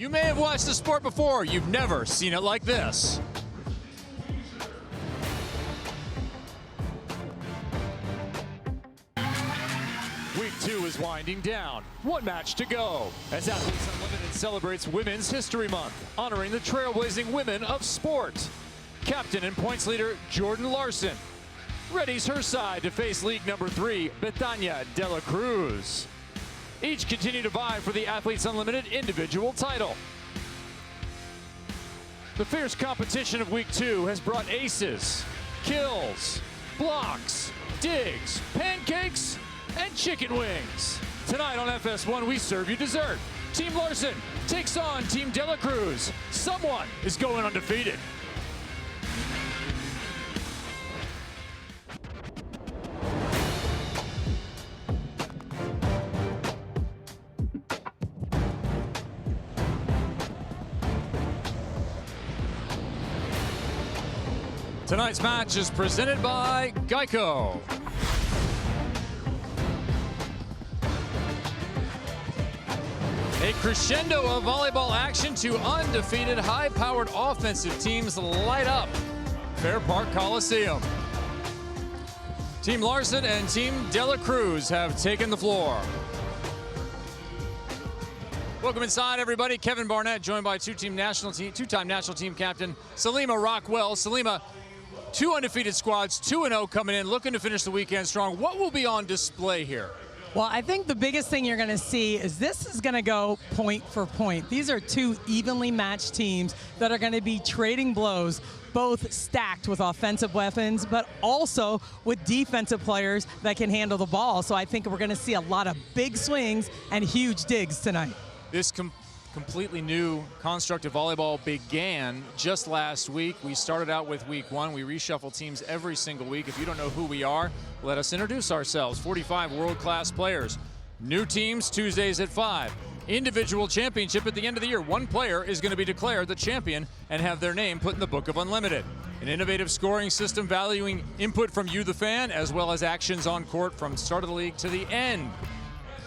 You may have watched the sport before, you've never seen it like this. Week 2 is winding down. One match to go as Athletes Unlimited celebrates Women's History Month, honoring the trailblazing women of sport. Captain and points leader Jordan Larson readies her side to face league number 3, Betania de la Cruz. Each continue to vie for the Athletes Unlimited individual title. The fierce competition of week 2 has brought aces, kills, blocks, digs, pancakes, and chicken wings. Tonight on FS1, we serve you dessert. Team Larson takes on Team De La Cruz. Someone is going undefeated. Tonight's match is presented by Geico. A crescendo of volleyball action to undefeated, high-powered offensive teams light up Fair Park Coliseum. Team Larson and Team De La Cruz have taken the floor. Welcome inside, everybody. Kevin Barnett, joined by two-time national team captain Salima Rockwell. Salima, 2 undefeated squads, 2-0 coming in, looking to finish the weekend strong. What will be on display here? Well, I think the biggest thing you're going to see is this is going to go point for point. These are 2 evenly matched teams that are going to be trading blows, both stacked with offensive weapons, but also with defensive players that can handle the ball. So I think we're going to see a lot of big swings and huge digs tonight. This completely new construct of volleyball began just last week. We started out with week 1. We reshuffle teams every single week. If you don't know who we are, let us introduce ourselves. 45 world-class players. New teams Tuesdays at 5. Individual championship at the end of the year. One player is going to be declared the champion and have their name put in the Book of Unlimited. An innovative scoring system valuing input from you, the fan, as well as actions on court from start of the league to the end.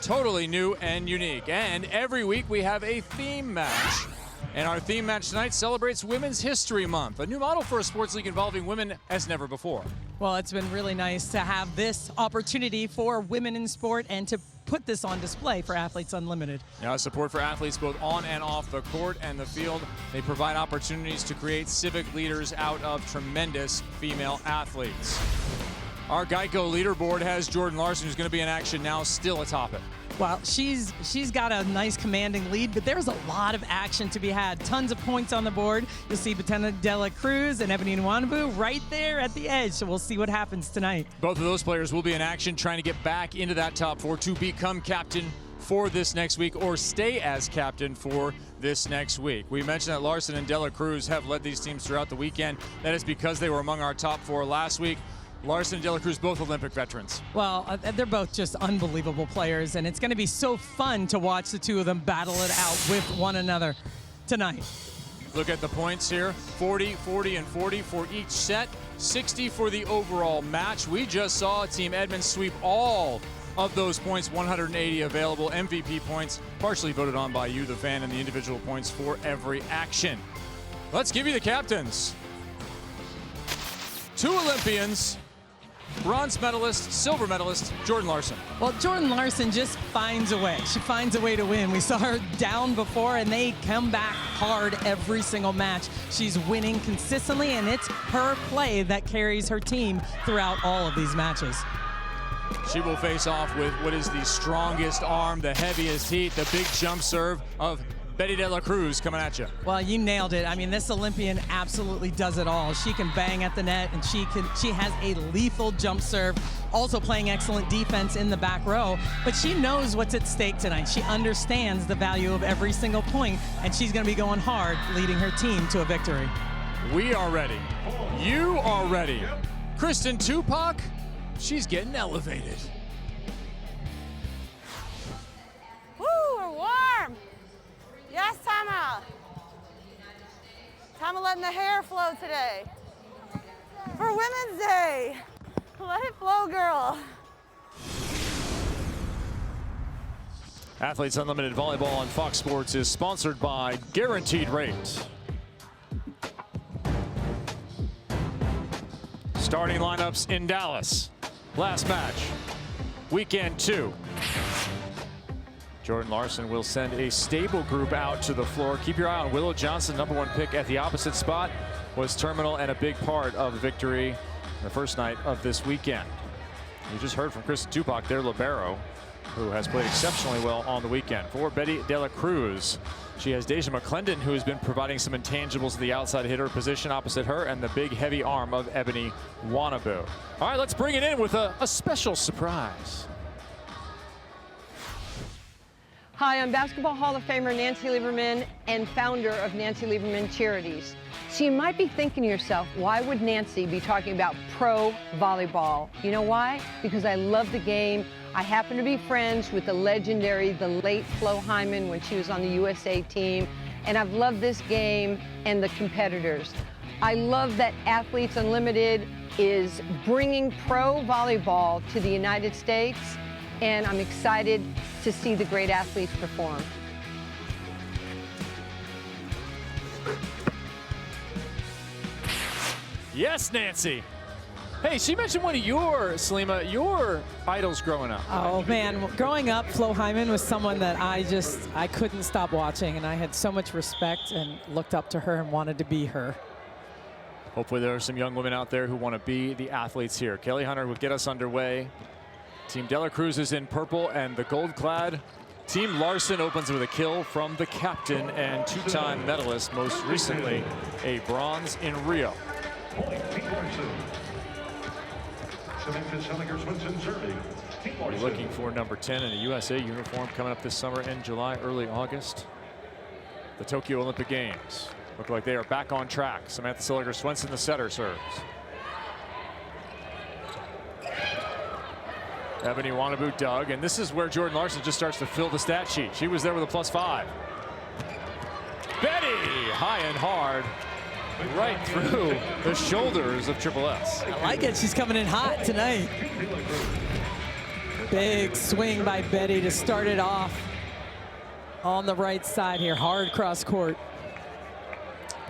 Totally new and unique. And every week we have a theme match. And our theme match tonight celebrates Women's History Month, a new model for a sports league involving women as never before. Well, it's been really nice to have this opportunity for women in sport and to put this on display for Athletes Unlimited. Yeah, support for athletes both on and off the court and the field. They provide opportunities to create civic leaders out of tremendous female athletes. Our Geico leaderboard has Jordan Larson, who's going to be in action now, still atop it. Well, she's got a nice commanding lead, but there's a lot of action to be had. Tons of points on the board. You'll see Betania de la Cruz and Ebony Nwanbu right there at the edge, so we'll see what happens tonight. Both of those players will be in action trying to get back into that top 4 to become captain for this next week or stay as captain for this next week. We mentioned that Larson and De La Cruz have led these teams throughout the weekend. That is because they were among our top 4 last week. Larson and De La Cruz, both Olympic veterans. Well, they're both just unbelievable players, and it's going to be so fun to watch the 2 of them battle it out with one another tonight. Look at the points here, 40, 40, and 40 for each set, 60 for the overall match. We just saw Team Edmonds sweep all of those points, 180 available MVP points, partially voted on by you, the fan, and the individual points for every action. Let's give you the captains. 2 Olympians, bronze medalist, silver medalist, Jordan Larson. Well, Jordan Larson just finds a way. She finds a way to win. We saw her down before, and they come back hard every single match. She's winning consistently, and it's her play that carries her team throughout all of these matches. She will face off with what is the strongest arm, the heaviest heat, the big jump serve of Betty De La Cruz coming at you. Well, you nailed it. I mean, this Olympian absolutely does it all. She can bang at the net, and she has a lethal jump serve, also playing excellent defense in the back row, but she knows what's at stake tonight. She understands the value of every single point, and she's going to be going hard, leading her team to a victory. We are ready. You are ready. Kristen Tupac, she's getting elevated. Woo, we're warm. Yes, Tama. Tama letting the hair flow today. For Women's Day. Let it flow, girl. Athletes Unlimited Volleyball on Fox Sports is sponsored by Guaranteed Rate. Starting lineups in Dallas. Last match, weekend 2. Jordan Larson will send a stable group out to the floor. Keep your eye on Willow Johnson, #1 pick at the opposite spot, was terminal and a big part of the victory the first night of this weekend. You just heard from Kristen Tupac, their libero, who has played exceptionally well on the weekend. For Betty De La Cruz, she has Deja McClendon, who has been providing some intangibles to the outside hitter position opposite her, and the big heavy arm of Ebony Wannabu. All right, let's bring it in with a special surprise. Hi, I'm Basketball Hall of Famer Nancy Lieberman and founder of Nancy Lieberman Charities. So you might be thinking to yourself, why would Nancy be talking about pro volleyball? You know why? Because I love the game. I happen to be friends with the legendary, the late Flo Hyman when she was on the USA team. And I've loved this game and the competitors. I love that Athletes Unlimited is bringing pro volleyball to the United States. And I'm excited to see the great athletes perform. Yes, Nancy. Hey, she mentioned one of your idols growing up. Oh man, growing up, Flo Hyman was someone that I couldn't stop watching, and I had so much respect and looked up to her and wanted to be her. Hopefully there are some young women out there who want to be the athletes here. Kelly Hunter will get us underway. Team De La Cruz is in purple, and the gold-clad Team Larson opens with a kill from the captain and 2-time medalist, most recently a bronze in Rio. We're looking for number 10 in a USA uniform coming up this summer in July, early August. The Tokyo Olympic Games look like they are back on track. Samantha Silliger-Swenson, the setter, serves. Ebony Wannabu dug, and this is where Jordan Larson just starts to fill the stat sheet. She was there with a +5. Betty, high and hard, right through the shoulders of Triple S. I like it. She's coming in hot tonight. Big swing by Betty to start it off on the right side here. Hard cross court.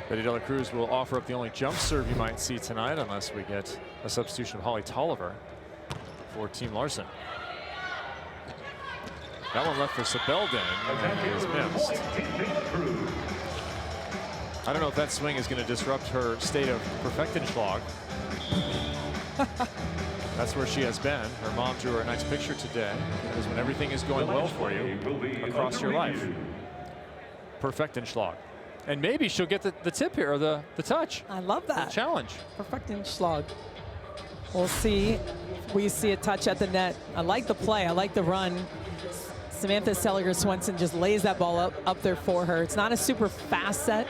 Betty De La Cruz will offer up the only jump serve you might see tonight, unless we get a substitution of Holly Tolliver for Team Larson. That one left for Sebelden, and he is missed. I don't know if that swing is going to disrupt her state of Perfektenschlag. That's where she has been. Her mom drew her a nice picture today, because when everything is going well for you across your life, Perfektenschlag. And maybe she'll get the tip here, or the touch. I love that. The challenge. Perfektenschlag. We'll see. We see a touch at the net. I like the play. I like the run. Samantha Silliger-Swenson just lays that ball up there for her. It's not a super fast set.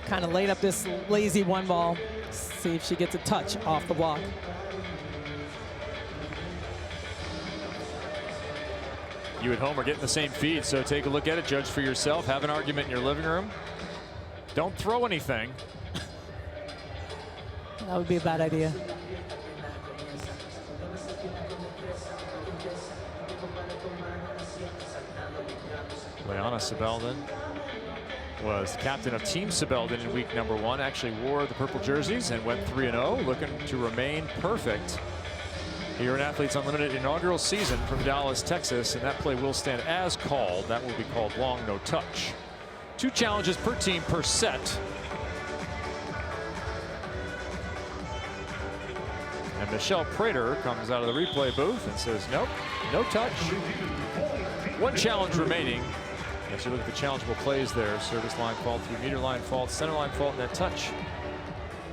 Kind of laid up this lazy one ball. See if she gets a touch off the block. You at home are getting the same feed, so take a look at it, judge for yourself, have an argument in your living room. Don't throw anything. That would be a bad idea. Leanna Sebelden was captain of Team Sebelden in week number 1. Actually wore the purple jerseys and went 3-0, looking to remain perfect here in Athletes Unlimited inaugural season from Dallas, Texas. And that play will stand as called. That will be called long no touch. 2 challenges per team per set. And Michelle Prater comes out of the replay booth and says, nope, no touch. 1 challenge remaining. As you look at the challengeable plays there, service line fault, 3-meter line fault, center line fault, net touch,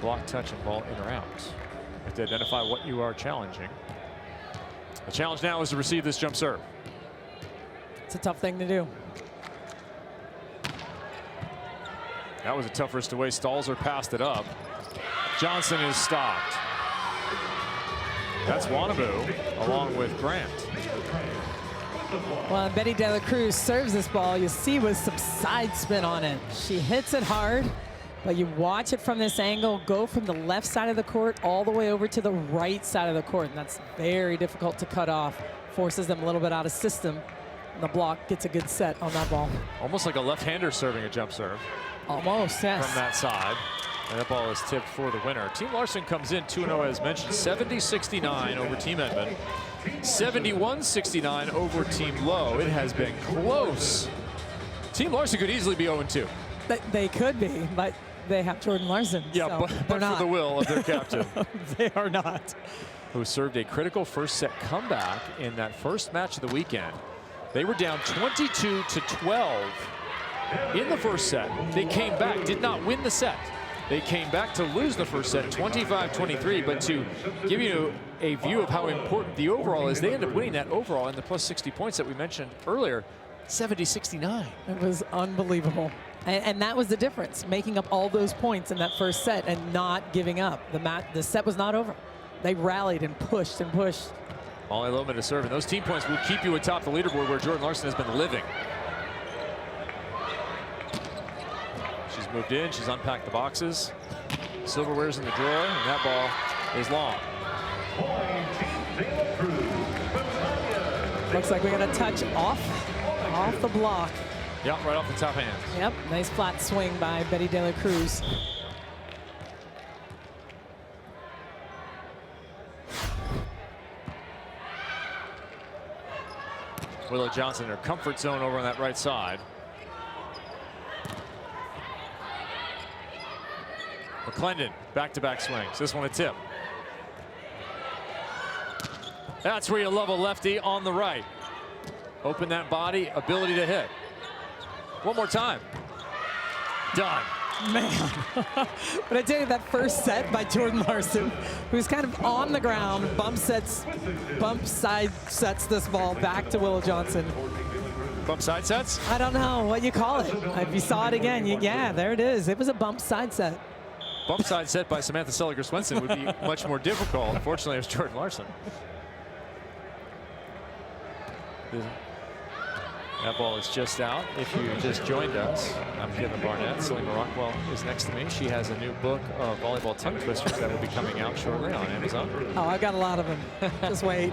block touch, and ball in or out. You have to identify what you are challenging. The challenge now is to receive this jump serve. It's a tough thing to do. That was a tough risk away. Stalzer passed it up. Johnson is stopped. That's Wannabu along with Grant. Well, Betty De La Cruz serves this ball. You see with some side spin on it. She hits it hard, but you watch it from this angle, go from the left side of the court all the way over to the right side of the court. And that's very difficult to cut off. Forces them a little bit out of system. The block gets a good set on that ball. Almost like a left-hander serving a jump serve. Almost, yes. From that side. And that ball is tipped for the winner. Team Larson comes in 2-0 as mentioned, 70-69 over Team Edmond. 71-69 over Team Low. It has been close. Team Larson could easily be 0-2. They could be, but they have Jordan Larson. Yeah, so but for the will of their captain. They are not. Who served a critical first set comeback in that first match of the weekend. They were down 22-12 in the first set. They came back, did not win the set. They came back to lose the first set 25-23, but to give you a view of how important the overall is, they end up winning that overall in the plus 60 points that we mentioned earlier, 70-69. It was unbelievable. And that was the difference, making up all those points in that first set and not giving up. The set was not over. They rallied and pushed and pushed. Molly Lohman to serve, and those team points will keep you atop the leaderboard where Jordan Larson has been living. She's moved in, she's unpacked the boxes. Silverware's in the drawer, and that ball is long. Looks like we got a touch off the block. Yep, right off the top hand. Yep, nice flat swing by Betty De La Cruz. Willow Johnson in her comfort zone over on that right side. McClendon, back-to-back swings. This one a tip. That's where you love a lefty on the right. Open that body, ability to hit. One more time. Done. Man. But I tell you, that first set by Jordan Larson, who's kind of on the ground, bump side sets this ball back to Willow Johnson. Bump side sets? I don't know what you call it. If you saw it again, yeah, there it is. It was a bump side set. Bump side set by Samantha Seliger-Swenson would be much more difficult. Unfortunately, it was Jordan Larson. That ball is just out. If you just joined us, I'm Kevin Barnett. Selena Rockwell is next to me. She has a new book of volleyball tongue twisters that will be coming out shortly on Amazon. Oh, I've got a lot of them. Just wait.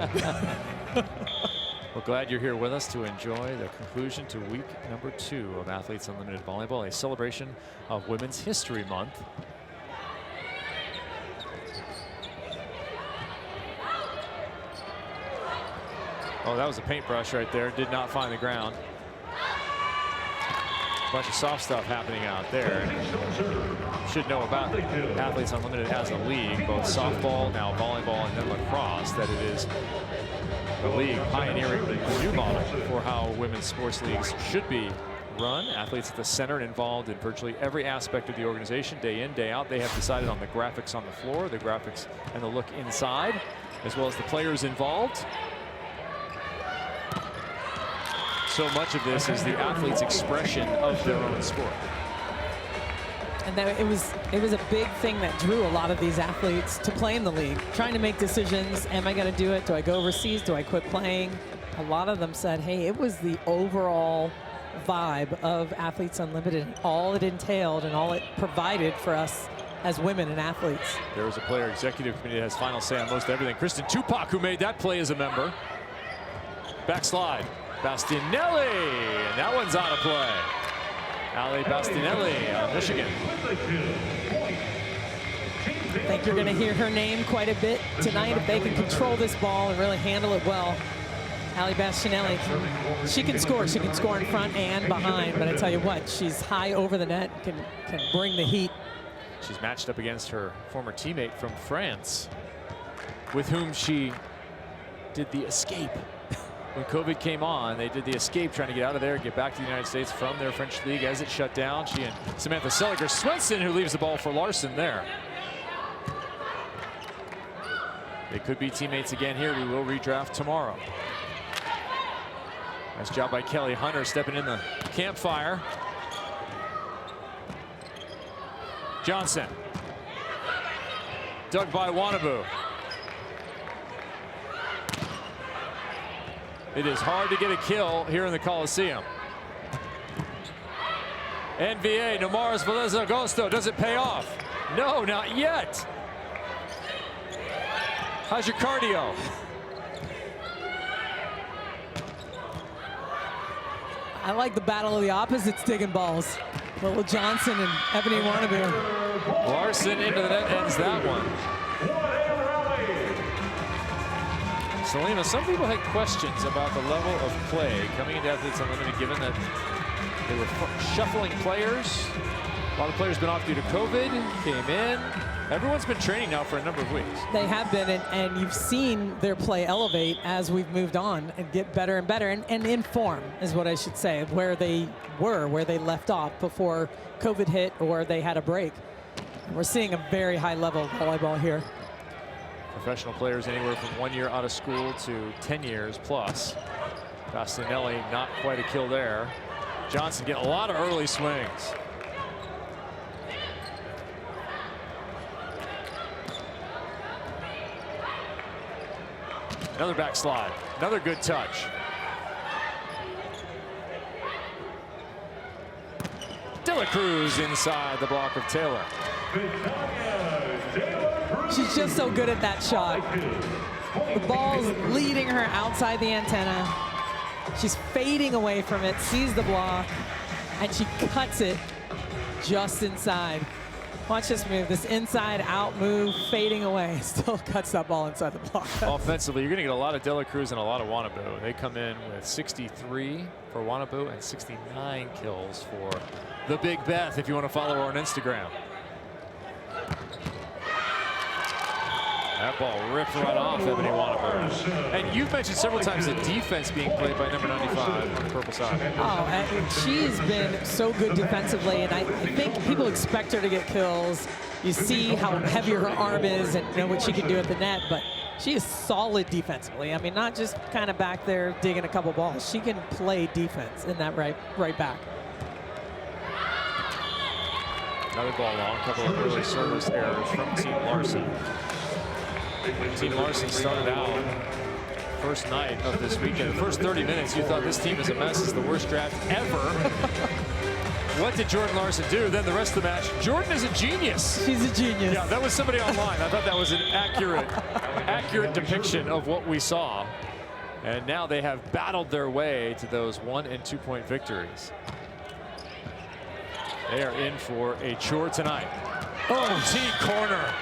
We're glad you're here with us to enjoy the conclusion to week number 2 of Athletes Unlimited Volleyball, a celebration of Women's History Month. Oh, that was a paintbrush right there. Did not find the ground. A bunch of soft stuff happening out there. Should know about Athletes Unlimited as a league, both softball, now volleyball, and then lacrosse, that it is the league pioneering a new model for how women's sports leagues should be run. Athletes at the center and involved in virtually every aspect of the organization, day in, day out. They have decided on the graphics on the floor, the graphics and the look inside, as well as the players involved. So much of this is the athlete's expression of their own sport. And it was a big thing that drew a lot of these athletes to play in the league, trying to make decisions. Am I going to do it? Do I go overseas? Do I quit playing? A lot of them said, hey, it was the overall vibe of Athletes Unlimited, all it entailed and all it provided for us as women and athletes. There was a player executive committee that has final say on most everything. Kristen Tupac, who made that play as a member. Backslide. Bastinelli, and that one's out of play. Ali Bastinelli out of Michigan. I think you're going to hear her name quite a bit tonight if they can control this ball and really handle it well. Ali Bastinelli, she can score. She can score in front and behind, but I tell you what, she's high over the net, can bring the heat. She's matched up against her former teammate from France, with whom she did the escape. When COVID came on, they did the escape, trying to get out of there and get back to the United States from their French league as it shut down. She and Samantha Seliger-Swenson, who leaves the ball for Larson there. They could be teammates again here. We will redraft tomorrow. Nice job by Kelly Hunter stepping in the campfire. Johnson. Dug by Wanabu. It is hard to get a kill here in the Coliseum. NVA, Nomaris Velez Agosto, does it pay off? No, not yet. How's your cardio? I like the battle of the opposites digging balls. Little Johnson and Ebony Warmups. Larson into the net ends that one. Selena, some people had questions about the level of play coming into Athletes Unlimited, given that they were shuffling players. A lot of players been off due to COVID, came in. Everyone's been training now for a number of weeks. They have been, and you've seen their play elevate as we've moved on and get better and better, and in form is what I should say, where they left off before COVID hit or they had a break. We're seeing a very high level of volleyball here. Professional players anywhere from 1 year out of school to 10 years plus. Castanelli not quite a kill there. Johnson getting a lot of early swings. Another backslide, another good touch. De La Cruz inside the block of Taylor. She's just so good at that shot. The ball's leading her outside the antenna. She's fading away from it, sees the block, and she cuts it just inside. Watch this move, this inside out move, fading away, still cuts that ball inside the block. Offensively, you're gonna get a lot of De La Cruz and a lot of Wannabu. They come in with 63 for Wannabu and 69 kills for the Big Beth, if you want to follow her on Instagram. That ball ripped right off Ebony Wannabu. And you've mentioned several times the defense being played by number 95 on the purple side. Oh, and she's been so good defensively, and I think people expect her to get kills. You see how heavy her arm is and know what she can do at the net, but she is solid defensively. I mean, not just kind of back there digging a couple balls. She can play defense in that right back. Another ball long, a couple of early service errors from Team Larson. Team Larson started out first night of this weekend. The first 30 minutes, you thought this team is a mess. It's the worst draft ever. What did Jordan Larson do? Then the rest of the match, Jordan is a genius. She's a genius. Yeah, that was somebody online. I thought that was an accurate depiction of what we saw. And now they have battled their way to those 1- and 2-point victories. They are in for a chore tonight. Oh, T corner.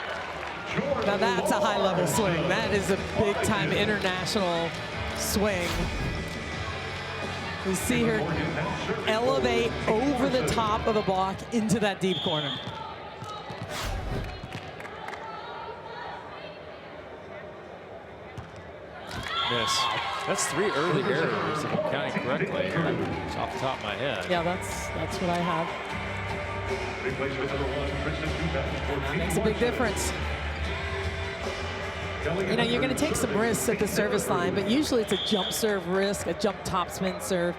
Now that's a high-level swing. That is a big-time international swing. We see her elevate over the top of the block into that deep corner. Miss. That's 3 early errors, if I'm counting correctly. It's off the top of my head. Yeah, that's what I have. That makes a big difference. You know, you're going to take some risks at the service line, but usually it's a jump serve risk, a jump topspin serve.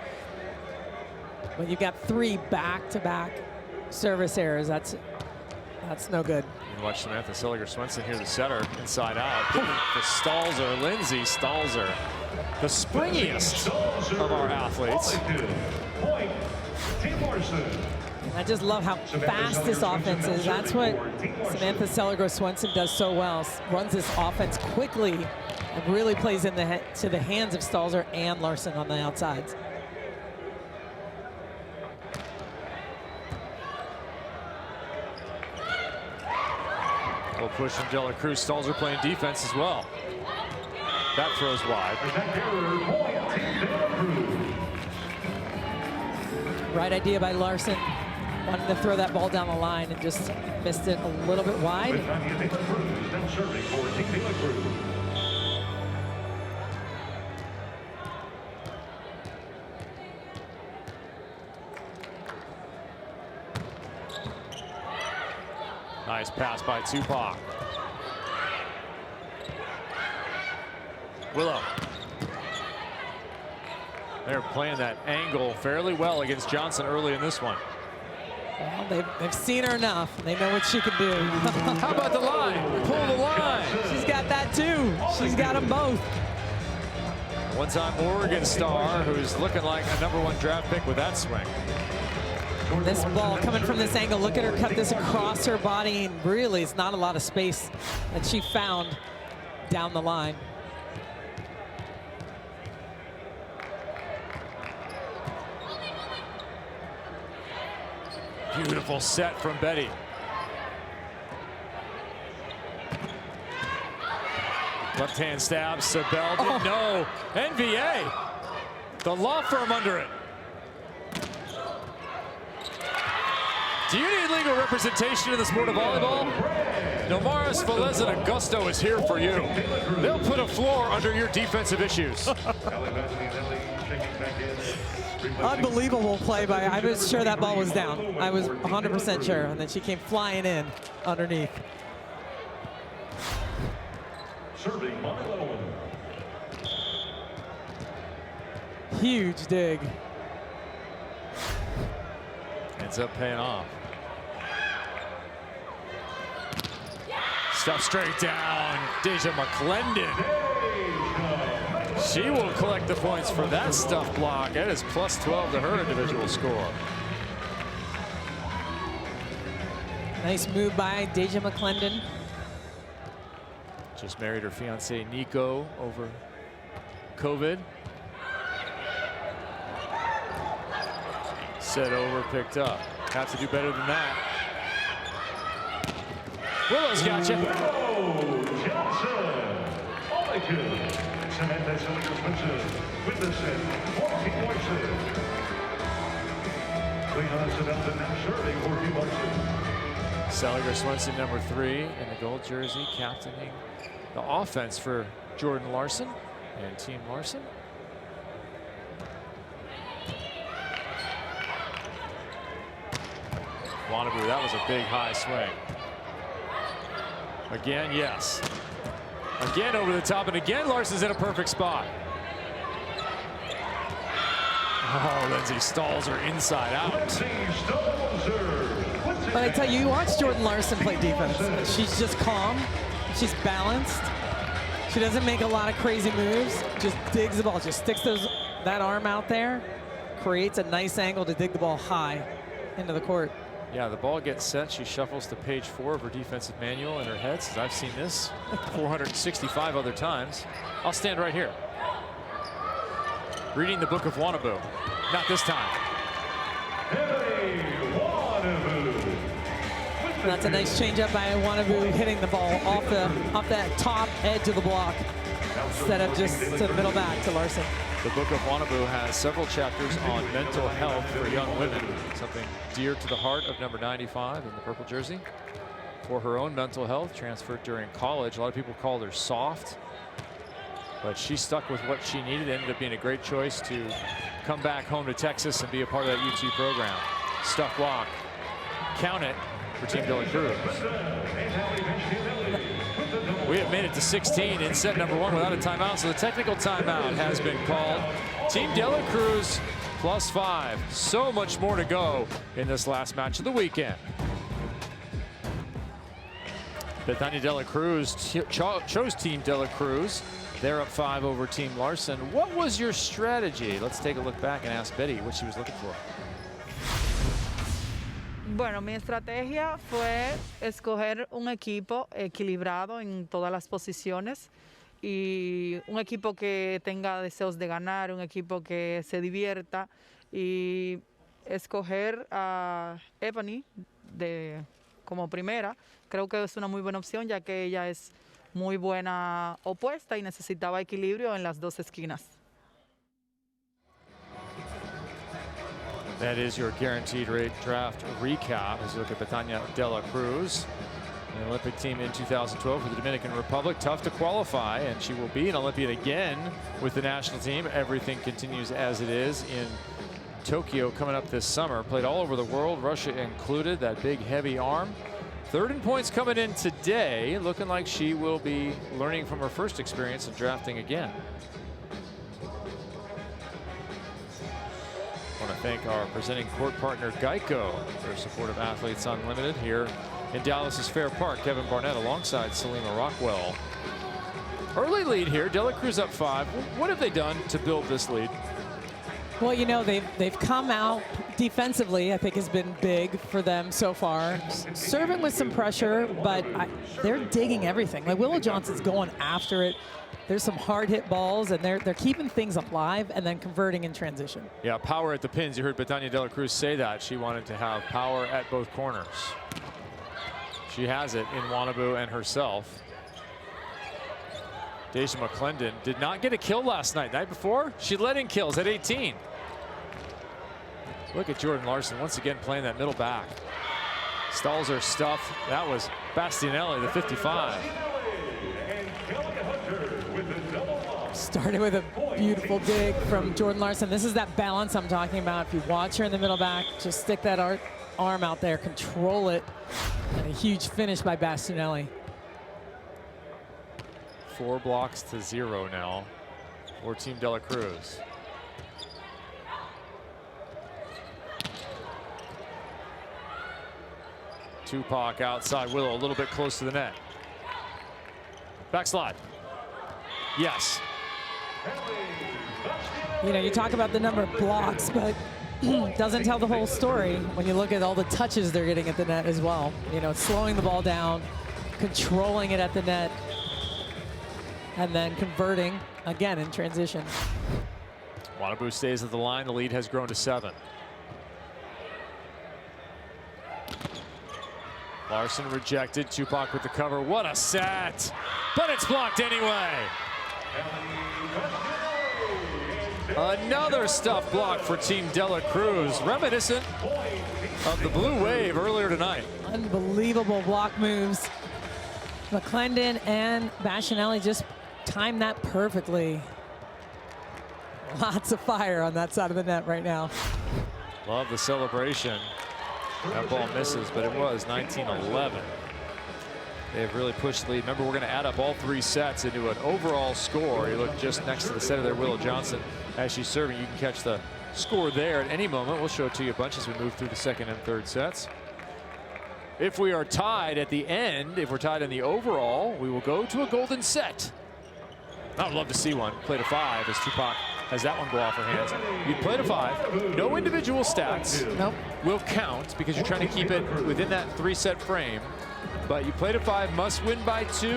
When you've got 3 back-to-back service errors, that's no good. You can watch Samantha Silliger-Swenson here, the setter, inside out. For Stalzer, Lindsay Stalzer, the springiest of our athletes. I just love how fast this offense is. That's what Samantha Silliger-Swenson does so well. Runs this offense quickly and really plays in to the hands of Stalzer and Larson on the outsides. We'll push from De La Cruz. Stalzer playing defense as well. That throws wide. Right idea by Larson. Wanted to throw that ball down the line and just missed it a little bit wide. Nice pass by Tupac. Willow. They're playing that angle fairly well against Johnson early in this one. Well, they've seen her enough. They know what she can do. How about the line? Pull the line. She's got that too. She's got them both. One-time Oregon star who's looking like a #1 draft pick with that swing. This ball coming from this angle, look at her cut this across her body, and really it's not a lot of space that she found down the line. Beautiful set from Betty. Left hand stab, Sabel didn't know. NVA, the law firm under it. Do you need legal representation in the sport of volleyball? Nomaris, Velez, and Augusto is here for you. They'll put a floor under your defensive issues. Unbelievable play by, I was sure that ball was down. I was 100% sure, and then she came flying in underneath. Serving Marlowe. Huge dig. Ends up paying off. Stuff straight down, Deja McClendon. She will collect the points for that stuff block. That is plus 12 to her individual score. Nice move by Deja McClendon. Just married her fiance Nico over COVID. Set over, picked up. Have to do better than that. Willow's got you. Johnson. All they could. Samantha Sylvia with the set. 14 points. Cleon Samantha now serving 14 points. Seliger Swenson, number 3 in the gold jersey, captaining the offense for Jordan Larson and Team Larson. Wannabu, that was a big high swing. Again, yes. Again over the top, and again Larson's in a perfect spot. Oh, Lindsay stalls her inside out. But I tell you, you watch Jordan Larson play defense. She's just calm. She's balanced. She doesn't make a lot of crazy moves. Just digs the ball. Just sticks that arm out there. Creates a nice angle to dig the ball high into the court. Yeah, the ball gets set. She shuffles to page 4 of her defensive manual in her head. Says, I've seen this 465 other times. I'll stand right here. Reading the book of Wannabu. Not this time. That's a nice changeup by Wannabu, hitting the ball off that top edge of the block instead of just to the middle back to Larson. The book of Wannabu has several chapters on mental health for young women, something dear to the heart of number 95 in the purple jersey. For her own mental health, transferred during college. A lot of people called her soft, but she stuck with what she needed. Ended up being a great choice to come back home to Texas and be a part of that UT program. Stuff block. Count it for Team De La Cruz. We have made it to 16 in set number 1 without a timeout, so the technical timeout has been called. Team De La Cruz +5. So much more to go in this last match of the weekend. Bethania De La Cruz chose Team De La Cruz. They're up 5 over Team Larson. What was your strategy? Let's take a look back and ask Betty what she was looking for. Bueno, mi estrategia fue escoger un equipo equilibrado en todas las posiciones y un equipo que tenga deseos de ganar, un equipo que se divierta y escoger a Ebony como primera. Creo que es una muy buena opción ya que ella es muy buena opuesta y necesitaba equilibrio en las dos esquinas. That is your guaranteed rate draft recap as you look at Bethania De La Cruz, an Olympic team in 2012 for the Dominican Republic. Tough to qualify, and she will be an Olympian again with the national team. Everything continues as it is in Tokyo coming up this summer. Played all over the world, Russia included, that big heavy arm. 3rd in points coming in today, looking like she will be learning from her first experience and drafting again. I want to thank our presenting court partner Geico for their support of Athletes Unlimited here in Dallas's Fair Park. Kevin Barnett alongside Selima Rockwell. Early lead here, De La Cruz up 5. What have they done to build this lead? Well, you know, they've come out defensively, I think has been big for them so far. Serving with some pressure, but they're digging everything. Like Willow Johnson's going after it. There's some hard hit balls, and they're keeping things alive and then converting in transition. Yeah, power at the pins. You heard Betania De La Cruz say that. She wanted to have power at both corners. She has it in Wannabu and herself. Deja McClendon did not get a kill last night. Night before, she led in kills at 18. Look at Jordan Larson once again playing that middle back. Stalls her stuff. That was Bastianelli, the 55. Started with a beautiful dig from Jordan Larson. This is that balance I'm talking about. If you watch her in the middle back, just stick that arm out there, control it. And a huge finish by Bastianelli. 4 blocks to 0 now for Team De La Cruz. Tupac outside, Willow a little bit close to the net. Backslide. Yes. You know, you talk about the number of blocks, but doesn't tell the whole story when you look at all the touches they're getting at the net as well. You know, slowing the ball down, controlling it at the net, and then converting again in transition. Wannabu stays at the line. The lead has grown to 7. Larson rejected. Tupac with the cover. What a set! But it's blocked anyway. Another stuff block for Team De La Cruz, reminiscent of the Blue Wave earlier tonight. Unbelievable block moves. McClendon and Bastianelli just timed that perfectly. Lots of fire on that side of the net right now. Love the celebration. That ball misses, but it was 19-11. They've really pushed the lead. Remember, we're going to add up all 3 sets into an overall score. You look just next to the center there, Willow Johnson, as she's serving. You can catch the score there at any moment. We'll show it to you a bunch as we move through the second and third sets. If we are tied at the end, if we're tied in the overall, we will go to a golden set. I would love to see one. Play to 5 as Tupac has that one go off her hands. You'd play to 5. No individual stats will count because you're trying to keep it within that 3-set frame. But you play to 5, must win by 2,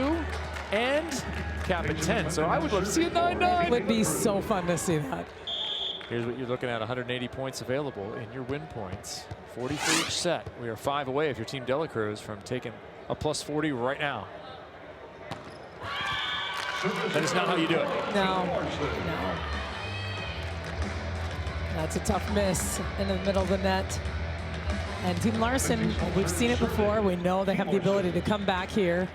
and cap at 10. So I would love to see a 9-9. It would be so fun to see that. Here's what you're looking at: 180 points available in your win points. 40 for each set. We are 5 away if you're Team De La Cruz from taking a plus 40 right now. That is not how you do it. No, no. That's a tough miss in the middle of the net. And Team Larson, we've seen it before. We know they have the ability to come back here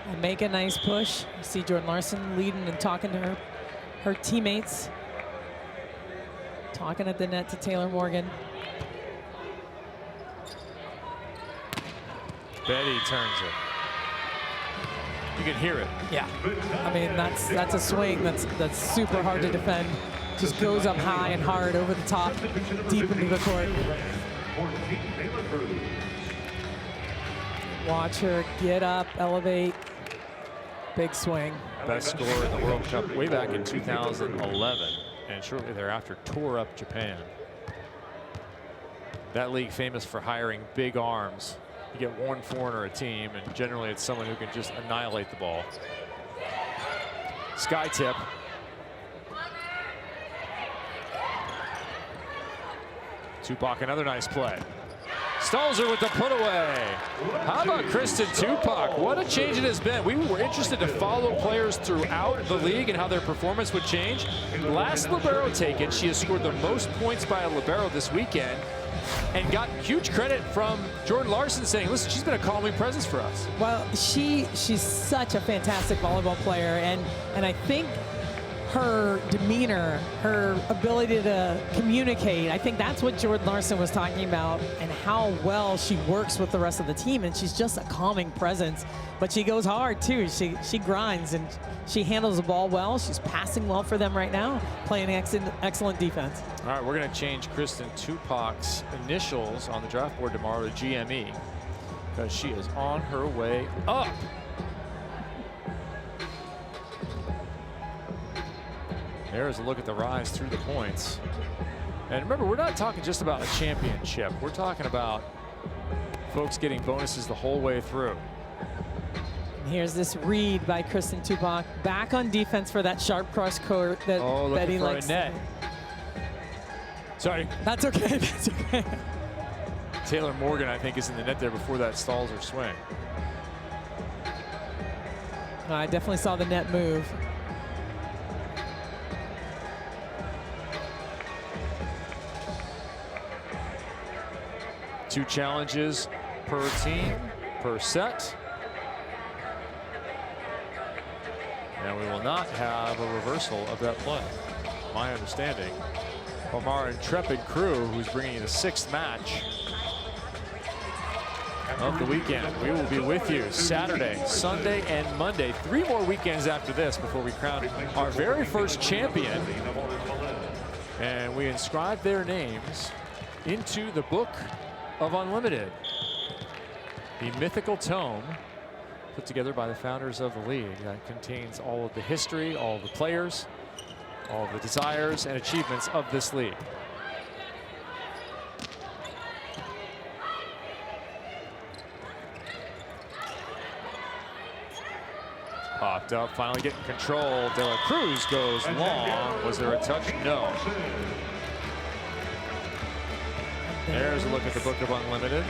and make a nice push. You see Jordan Larson leading and talking to her teammates. Talking at the net to Taylor Morgan. Betty turns it. You can hear it. Yeah. I mean, that's a swing that's super hard to defend. Just goes up high and hard over the top, deep into the court. Watch her get up, elevate. Big swing. Best score in the World Cup way back in 2011, and shortly thereafter tore up Japan. That league famous for hiring big arms. You get one foreigner a team, and generally it's someone who can just annihilate the ball. Sky tip. Tupac, another nice play. Stalls her with the put away. How about Kristen Tupac? What a change it has been. We were interested to follow players throughout the league and how their performance would change. Last libero taken, she has scored the most points by a libero this weekend and got huge credit from Jordan Larson saying, listen, she's been a calming presence for us. Well, she's such a fantastic volleyball player, and I think her demeanor, her ability to communicate, I think that's what Jordan Larson was talking about, and how well she works with the rest of the team. And she's just a calming presence, but she goes hard too. She grinds and she handles the ball well. She's passing well for them right now, playing excellent defense. All right, we're going to change Kristen Tupac's initials on the draft board tomorrow to GME because she is on her way up. There's a look at the rise through the points. And remember, we're not talking just about a championship. We're talking about folks getting bonuses the whole way through. And here's this read by Kristen Tupac, back on defense for that sharp cross court that Betty likes. Net. Sorry. That's okay, that's okay. Taylor Morgan, I think, is in the net there before that stalls her swing. I definitely saw the net move. Two challenges per team, per set. And we will not have a reversal of that play. My understanding. From our intrepid crew, who's bringing you the 6th match of the weekend. We will be with you Saturday, Sunday, and Monday. 3 more weekends after this before we crown our very first champion. And we inscribe their names into the Book of Unlimited, the mythical tome put together by the founders of the league that contains all of the history, all of the players, all of the desires and achievements of this league. Popped up, finally getting control. De La Cruz goes long. Was there a touch? No. There's a look at the Book of Unlimited.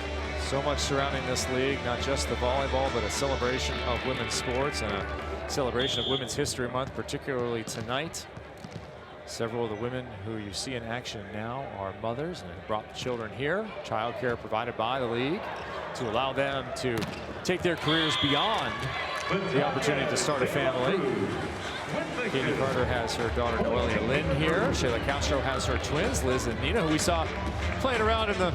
So much surrounding this league, not just the volleyball, but a celebration of women's sports and a celebration of Women's History Month, particularly tonight. Several of the women who you see in action now are mothers and have brought children here. Childcare provided by the league to allow them to take their careers beyond the opportunity to start a family. Katie Carter has her daughter Noelia Lynn here. Shayla Castro has her twins, Liz and Nina, who we saw playing around in the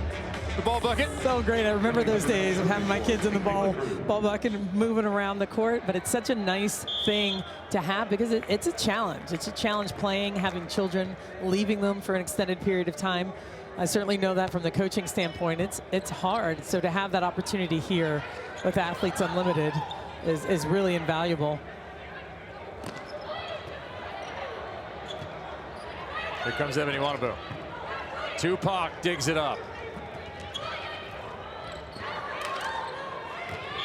ball bucket. So great. I remember those days of having my kids in the ball bucket and moving around the court. But it's such a nice thing to have because it's a challenge. It's a challenge playing, having children, leaving them for an extended period of time. I certainly know that from the coaching standpoint. It's hard. So to have that opportunity here with Athletes Unlimited is really invaluable. Here comes Ebony Wanabu. Tupac digs it up.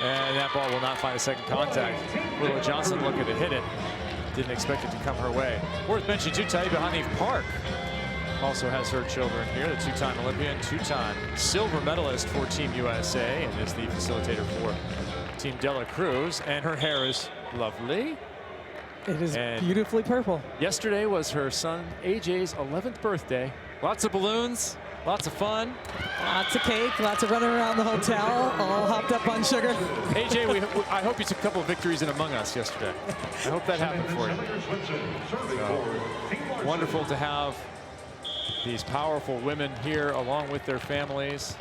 And that ball will not find a second contact. Willow Johnson looking to hit it. Didn't expect it to come her way. Worth mentioning too, Taiba Hanif Park also has her children here. The 2-time Olympian, 2-time silver medalist for Team USA, and is the facilitator for Team De La Cruz. And her hair is lovely. It is beautifully purple. Yesterday was her son AJ's 11th birthday. Lots of balloons, lots of fun. Lots of cake, lots of running around the hotel, all hopped up on sugar. AJ, I hope you took a couple of victories in Among Us yesterday. I hope that happened for you. So, wonderful to have these powerful women here along with their families.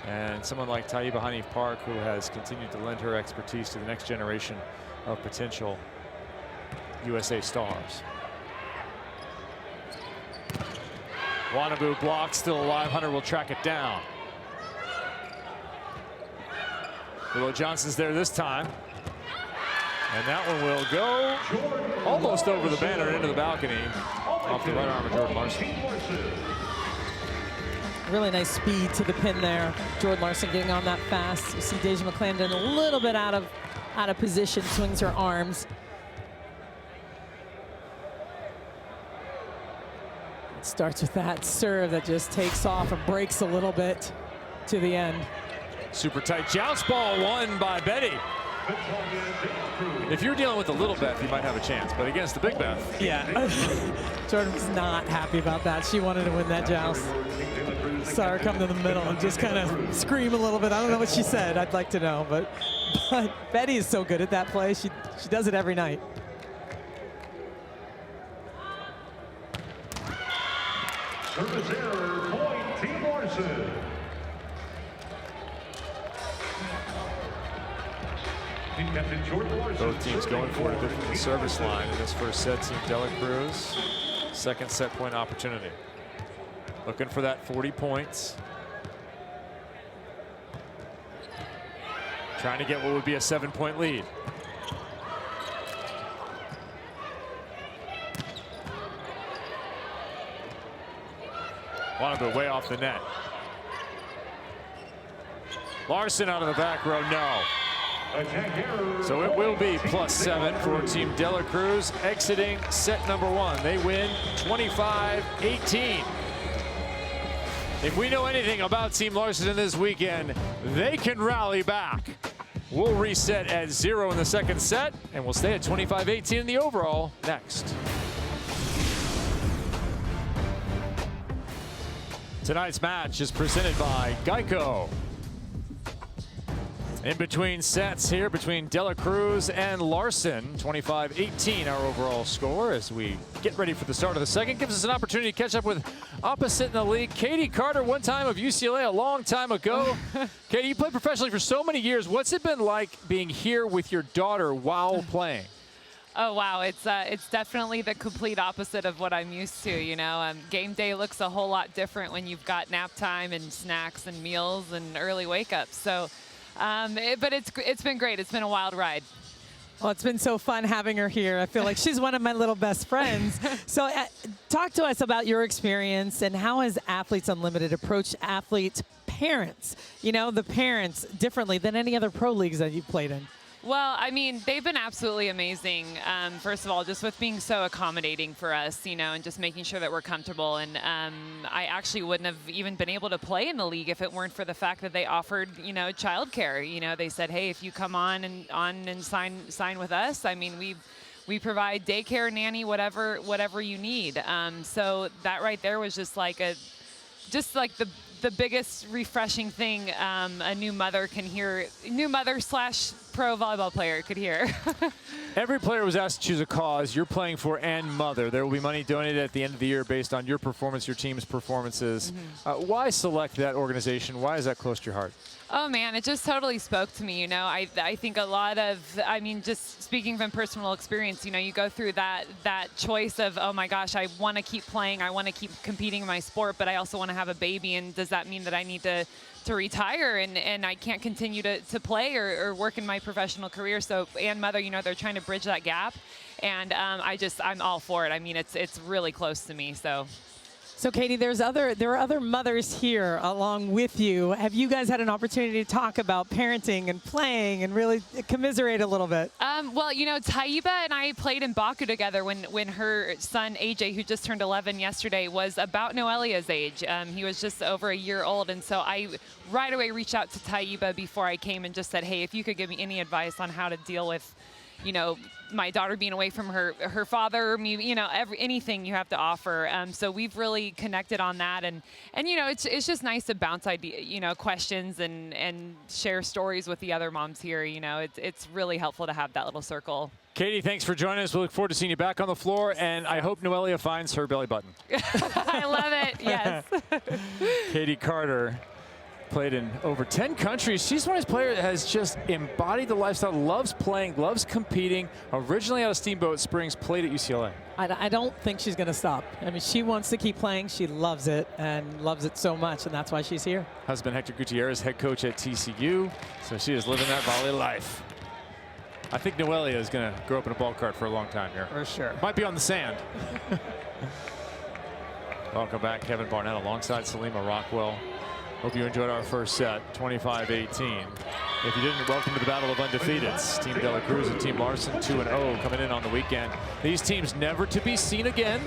And someone like Taiba Hanif Park, who has continued to lend her expertise to the next generation of potential USA stars. Wanabu blocked, still alive. Hunter will track it down. Willow Johnson's there this time. And that one will go almost over the banner into the balcony off the right arm of Jordan Larson. Really nice speed to the pin there. Jordan Larson getting on that fast. You see Deja McClendon a little bit out of position, swings her arms. It starts with that serve that just takes off and breaks a little bit to the end. Super tight joust ball won by Betty. If you're dealing with the little Beth, you might have a chance, but against the big Beth. Yeah. Jordan was not happy about that. She wanted to win that joust. Saw her come to the middle and just kind of scream a little bit. I don't know what she said. I'd like to know, but Betty is so good at that play. She does it every night. Service error, point, Team Larson. Team captain Jordan Larson. Both teams going for it a bit from the service line in this first set. Team De La Cruz, second set point opportunity. Looking for that 40 points. Trying to get what would be a 7-point lead. Wanted to way off the net. Larson out of the back row, no. So it will be +7 for Team De La Cruz exiting set number 1. They win 25-18. If we know anything about Team Larson this weekend, they can rally back. We'll reset at 0 in the second set, and we'll stay at 25-18 in the overall next. Tonight's match is presented by Geico. In between sets here between De La Cruz and Larson, 25-18 our overall score as we get ready for the start of the second. Gives us an opportunity to catch up with opposite in the league, Katie Carter, one time of UCLA a long time ago. Katie, you played professionally for so many years. What's it been like being here with your daughter while playing? Oh, wow. It's definitely the complete opposite of what I'm used to, you know. Game day looks a whole lot different when you've got nap time and snacks and meals and early wake-ups. So. But it's been great. It's been a wild ride. Well, it's been so fun having her here. I feel like she's one of my little best friends. So talk to us about your experience and how has Athletes Unlimited approached athletes' parents, you know, the parents differently than any other pro leagues that you've played in? Well, I mean, they've been absolutely amazing. First of all, just with being so accommodating for us, you know, and just making sure that we're comfortable. And I actually wouldn't have even been able to play in the league if it weren't for the fact that they offered, you know, childcare. You know, they said, hey, if you come on and sign with us, I mean, we provide daycare, nanny, whatever you need. So that right there was just like the biggest refreshing thing a new mother can hear, new mother / pro volleyball player could hear. Every player was asked to choose a cause you're playing for and mother. There will be money donated at the end of the year based on your performance, your team's performances. Why select that organization? Why is that close to your heart? Oh man, it just totally spoke to me. You know, I think a lot of, I mean, just speaking from personal experience, you know, you go through that choice of, oh my gosh, I want to keep playing, I want to keep competing in my sport, but I also want to have a baby, and does that mean that I need to retire and I can't continue to play or work in my professional career? So, and mother, you know, they're trying to bridge that gap, and I'm all for it. I mean, it's really close to me, so. So, Katie, there are other mothers here along with you. Have you guys had an opportunity to talk about parenting and playing and really commiserate a little bit? Well, you know, Taiba and I played in Baku together when her son, AJ, who just turned 11 yesterday, was about Noelia's age. He was just over a year old. And so I right away reached out to Taiba before I came and just said, hey, if you could give me any advice on how to deal with, you know, my daughter being away from her father, me, you know, anything you have to offer. So we've really connected on that, and you know, it's just nice to bounce questions and share stories with the other moms here. You know, it's really helpful to have that little circle. Katie, thanks for joining us. We look forward to seeing you back on the floor, and I hope Noelia finds her belly button. I love it. Yes. Katie Carter played in over 10 countries. She's one of those players that has just embodied the lifestyle, loves playing, loves competing. Originally out of Steamboat Springs, played at UCLA. I don't think she's going to stop. I mean, she wants to keep playing. She loves it and loves it so much, and that's why she's here. Husband Hector Gutierrez, head coach at TCU, so she is living that volley life. I think Noelia is going to grow up in a ball cart for a long time here. For sure. Might be on the sand. Welcome back, Kevin Barnett alongside Salima Rockwell. Hope you enjoyed our first set, 25-18. If you didn't, welcome to the Battle of Undefeateds. Team De La Cruz and Team Larson, 2-0, coming in on the weekend. These teams never to be seen again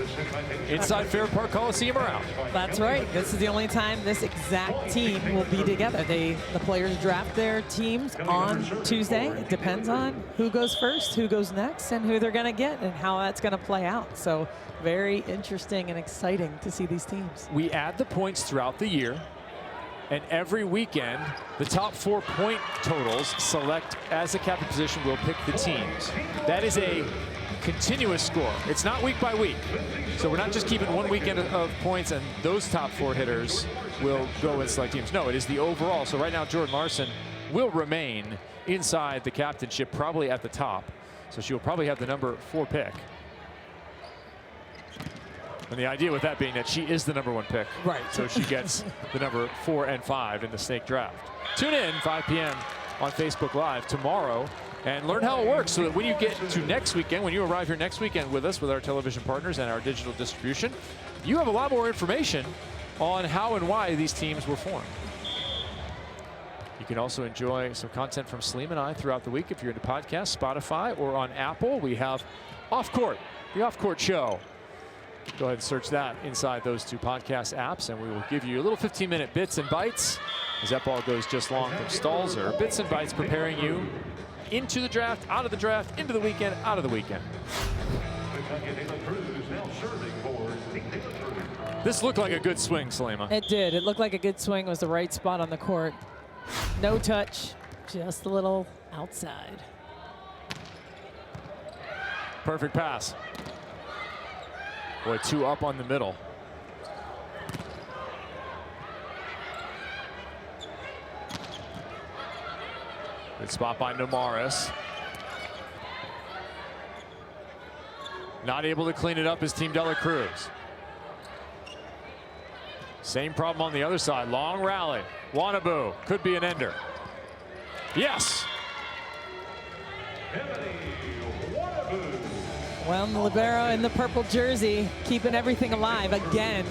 inside Fair Park Coliseum or out. That's right. This is the only time this exact team will be together. The players draft their teams on Tuesday. It depends on who goes first, who goes next, and who they're going to get and how that's going to play out. So very interesting and exciting to see these teams. We add the points throughout the year. And every weekend, the top 4 point totals select as a captain position will pick the teams. That is a continuous score. It's not week by week. So we're not just keeping one weekend of points and those top 4 hitters will go and select teams. No, it is the overall. So right now, Jordan Larson will remain inside the captainship, probably at the top. So she will probably have the number 4 pick. And the idea with that being that she is the number 1 pick. Right. So she gets the number 4 and 5 in the snake draft. Tune in 5 p.m. on Facebook Live tomorrow and learn how it works so that when you get to next weekend, when you arrive here next weekend with us, with our television partners and our digital distribution, you have a lot more information on how and why these teams were formed. You can also enjoy some content from Salim and I throughout the week if you're into podcasts, Spotify, or on Apple. We have Off Court, the Off Court Show. Go ahead and search that inside those 2 podcast apps, and we will give you a little 15-minute bits and bites as that ball goes just long from Stalzer. Bits and bites preparing you into the draft, out of the draft, into the weekend, out of the weekend. This looked like a good swing, Salima. It did. It looked like a good swing. It was the right spot on the court. No touch, just a little outside. Perfect pass. Boy, 2 up on the middle. Good spot by Namaris. Not able to clean it up is Team Dela Cruz. Same problem on the other side. Long rally. Wanabu could be an ender. Yes. Well, the libero in the purple jersey, keeping everything alive again.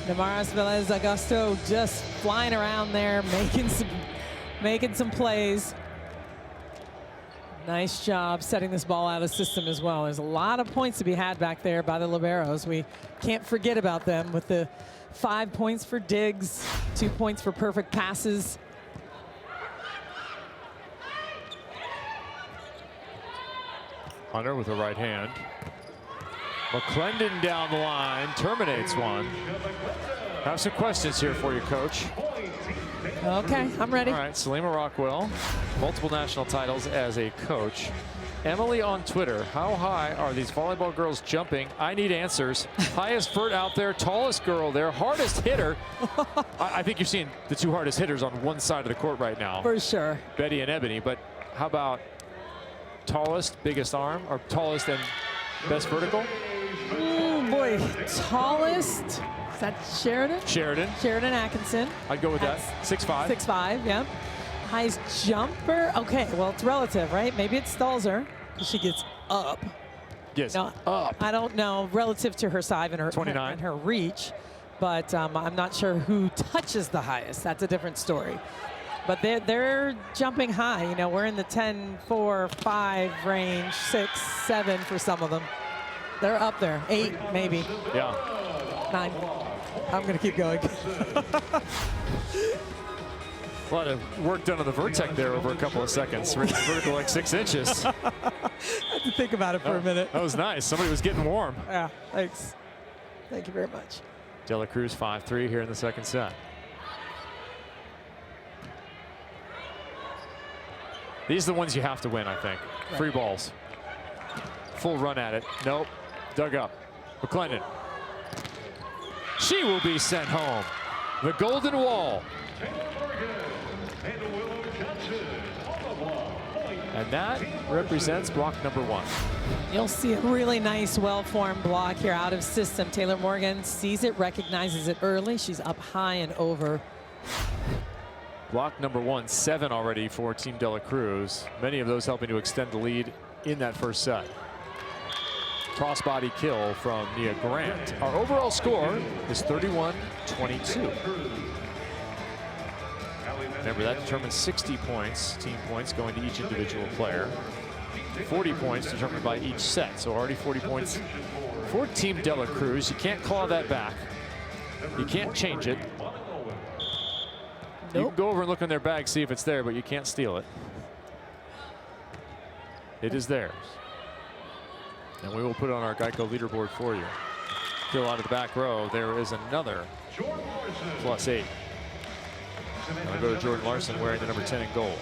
Namaris Velez Augusto just flying around there, making some plays. Nice job setting this ball out of system as well. There's a lot of points to be had back there by the liberos. We can't forget about them with the 5 points for digs, 2 points for perfect passes. Hunter with the right hand. McClendon down the line, terminates one. Have some questions here for you, Coach. Okay, I'm ready. All right, Salima Rockwell, multiple national titles as a coach. Emily on Twitter, how high are these volleyball girls jumping? I need answers. Highest vert out there, tallest girl there, hardest hitter. I think you're seeing the 2 hardest hitters on one side of the court right now. For sure. Betty and Ebony, but how about tallest, biggest arm, or tallest and best vertical? Oh boy, tallest. Is that Sheridan? Sheridan. Sheridan Atkinson. I'd go with that. 6'5". 6'5", yeah. Highest jumper. Okay, well, it's relative, right? Maybe it's Stalzer, because she gets up. Yes, No, up. I don't know, relative to her size and her 29. and her reach, but I'm not sure who touches the highest. That's a different story. But they're jumping high. You know, we're in the 10, 4, 5 range, 6, 7 for some of them. They're up there, 8 maybe. Yeah. 9. I'm gonna keep going. A lot of work done on the Vertec there over a couple of seconds. Vertical like 6 inches. I had to think about it for a minute. That was nice. Somebody was getting warm. Yeah, thanks. Thank you very much. Dela Cruz 5-3 here in the second set. These are the ones you have to win, I think. Right. Free balls. Full run at it. Nope. Dug up. McClendon. She will be sent home. The golden wall. And that represents block number 1. You'll see a really nice, well-formed block here out of system. Taylor Morgan sees it, recognizes it early. She's up high and over. Block number 1, 7 already for Team Dela Cruz. Many of those helping to extend the lead in that first set. Crossbody kill from Nia Grant. Our overall score is 31-22. Remember, that determines 60 points, team points, going to each individual player. 40 points determined by each set, so already 40 points for Team Dela Cruz. You can't claw that back. You can't change it. You can go over and look in their bag, see if it's there, but you can't steal it. It is theirs. And we will put it on our Geico leaderboard for you. Kill out of the back row. There is another +8. And I'll go to Jordan Larson wearing the number 10 in gold.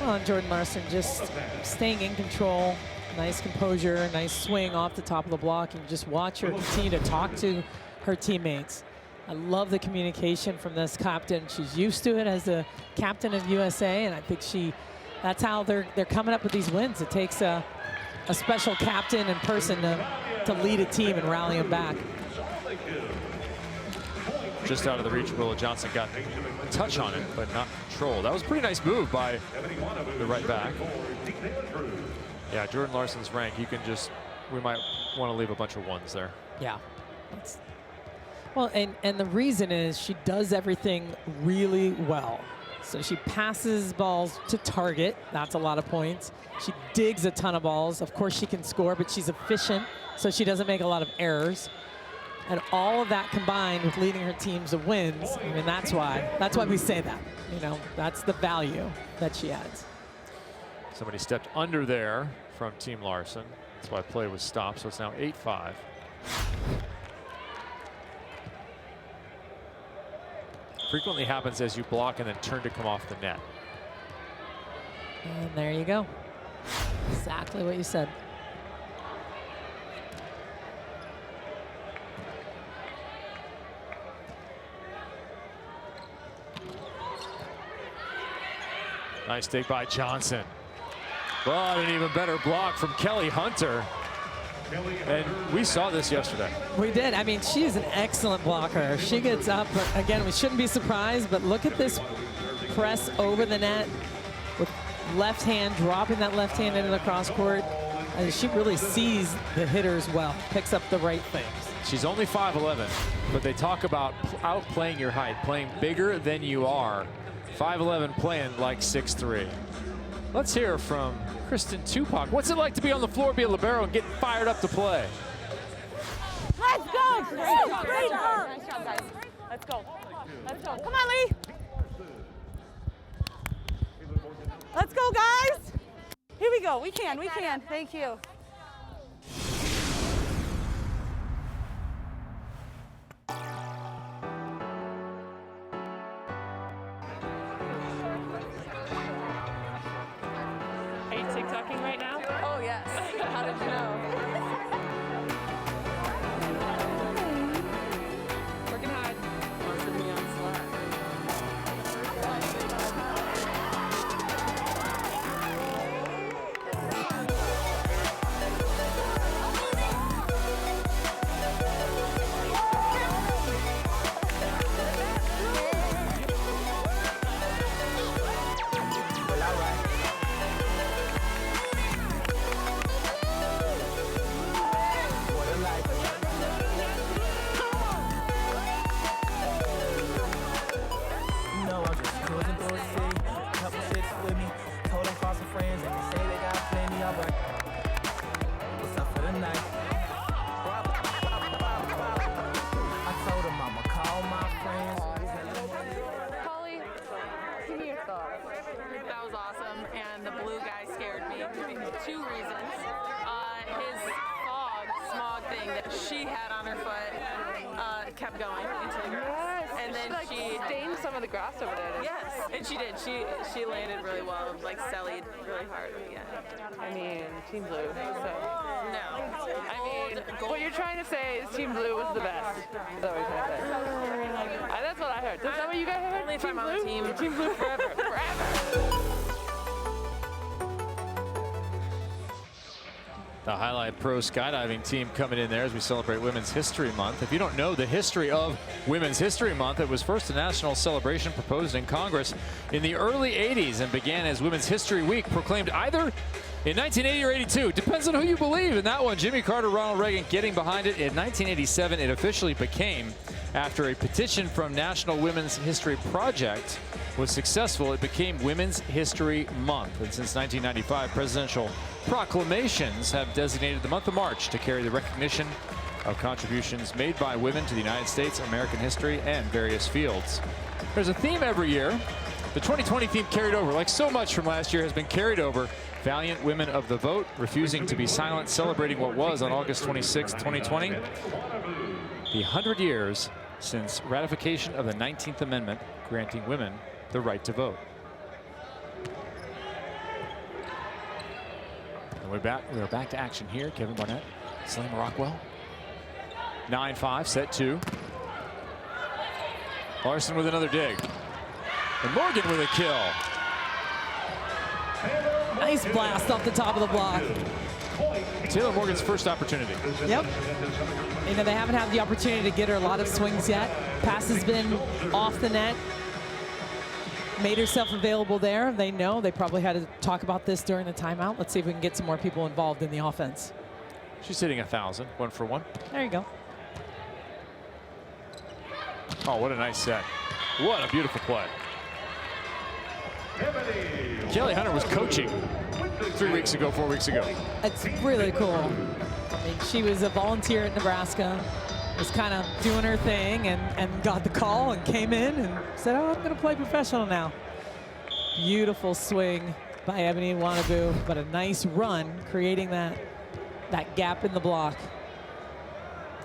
Well, and Jordan Larson just staying in control. Nice composure, nice swing off the top of the block. And just watch her continue to talk to her teammates. I love the communication from this captain. She's used to it as the captain of USA, and I think that's how they're coming up with these wins. It takes a special captain and person to lead a team and rally them back. Just out of the reach, Willa Johnson got a touch on it, but not control. That was a pretty nice move by the right back. Yeah, Jordan Larson's rank, we might want to leave a bunch of 1s there. Yeah. Well, and the reason is she does everything really well. So she passes balls to target. That's a lot of points. She digs a ton of balls. Of course, she can score, but she's efficient, so she doesn't make a lot of errors. And all of that combined with leading her teams to wins, I mean, that's why we say that. You know, that's the value that she adds. Somebody stepped under there from Team Larson. That's why play was stopped, so it's now 8-5. Frequently happens as you block and then turn to come off the net. And there you go. Exactly what you said. Nice dig by Johnson. But an even better block from Kelly Hunter. And we saw this yesterday. We did. I mean, she is an excellent blocker. She gets up, but again, we shouldn't be surprised, but look at this press over the net with left hand, dropping that left hand into the cross court. And she really sees the hitters well, picks up the right things. She's only 5'11", but they talk about outplaying your height, playing bigger than you are. 5'11", playing like 6'3". Let's hear from Kristen Tupac. What's it like to be on the floor, be a libero, and get fired up to play? Let's go. Great job. Nice job, guys. Let's go. Let's go. Come on, Lee. Let's go, guys. Here we go. We can. We can. Thank you. Are you TikToking right now? Oh, yes. How did you know? Working hard. Posted me on Slack. That was awesome, and the blue guy scared me for 2 reasons. His smog thing that she had on her foot kept going into the grass. Yes, And then she stained some of the grass over there. Yes, and she did. She landed really well, like sellied really hard. Yeah. I mean, Team Blue. So. No. I mean, What you're trying to say is Team Blue was the best. Is that what you're trying to say? That's what I heard. Is that what you guys heard? Only if Team I'm on Blue? the team. Team Blue forever. Forever. The Highlight Pro skydiving team coming in there as we celebrate Women's History Month. If you don't know the history of Women's History Month, it was first a national celebration proposed in Congress in the early 80s and began as Women's History Week, proclaimed either in 1980 or 82. Depends on who you believe in that one. Jimmy Carter, Ronald Reagan getting behind it. In 1987, it officially became, after a petition from National Women's History Project was successful, it became Women's History Month. And since 1995, presidential proclamations have designated the month of March to carry the recognition of contributions made by women to the United States, American history, and various fields. There's a theme every year. The 2020 theme carried over, like so much from last year, has been carried over. Valiant women of the vote, refusing to be silent, celebrating what was on August 26, 2020, the 100 years since ratification of the 19th Amendment, granting women the right to vote. And we're back to action here. Kevin Barnett, Slam Rockwell. 9-5, set 2. Larson with another dig. And Morgan with a kill. Nice blast off the top of the block. Taylor Morgan's first opportunity. Yep. You know, they haven't had the opportunity to get her a lot of swings yet. Pass has been off the net. Made herself available there. They know they probably had to talk about this during the timeout. Let's see if we can get some more people involved in the offense. She's hitting 1,000, 1 for 1. There you go. Oh, what a nice set. What a beautiful play. Kelly Hunter was coaching 4 weeks ago. It's really cool. I mean, she was a volunteer at Nebraska, was kind of doing her thing and got the call and came in and said, oh, I'm going to play professional now. Beautiful swing by Ebony Wanabu, but a nice run creating that gap in the block.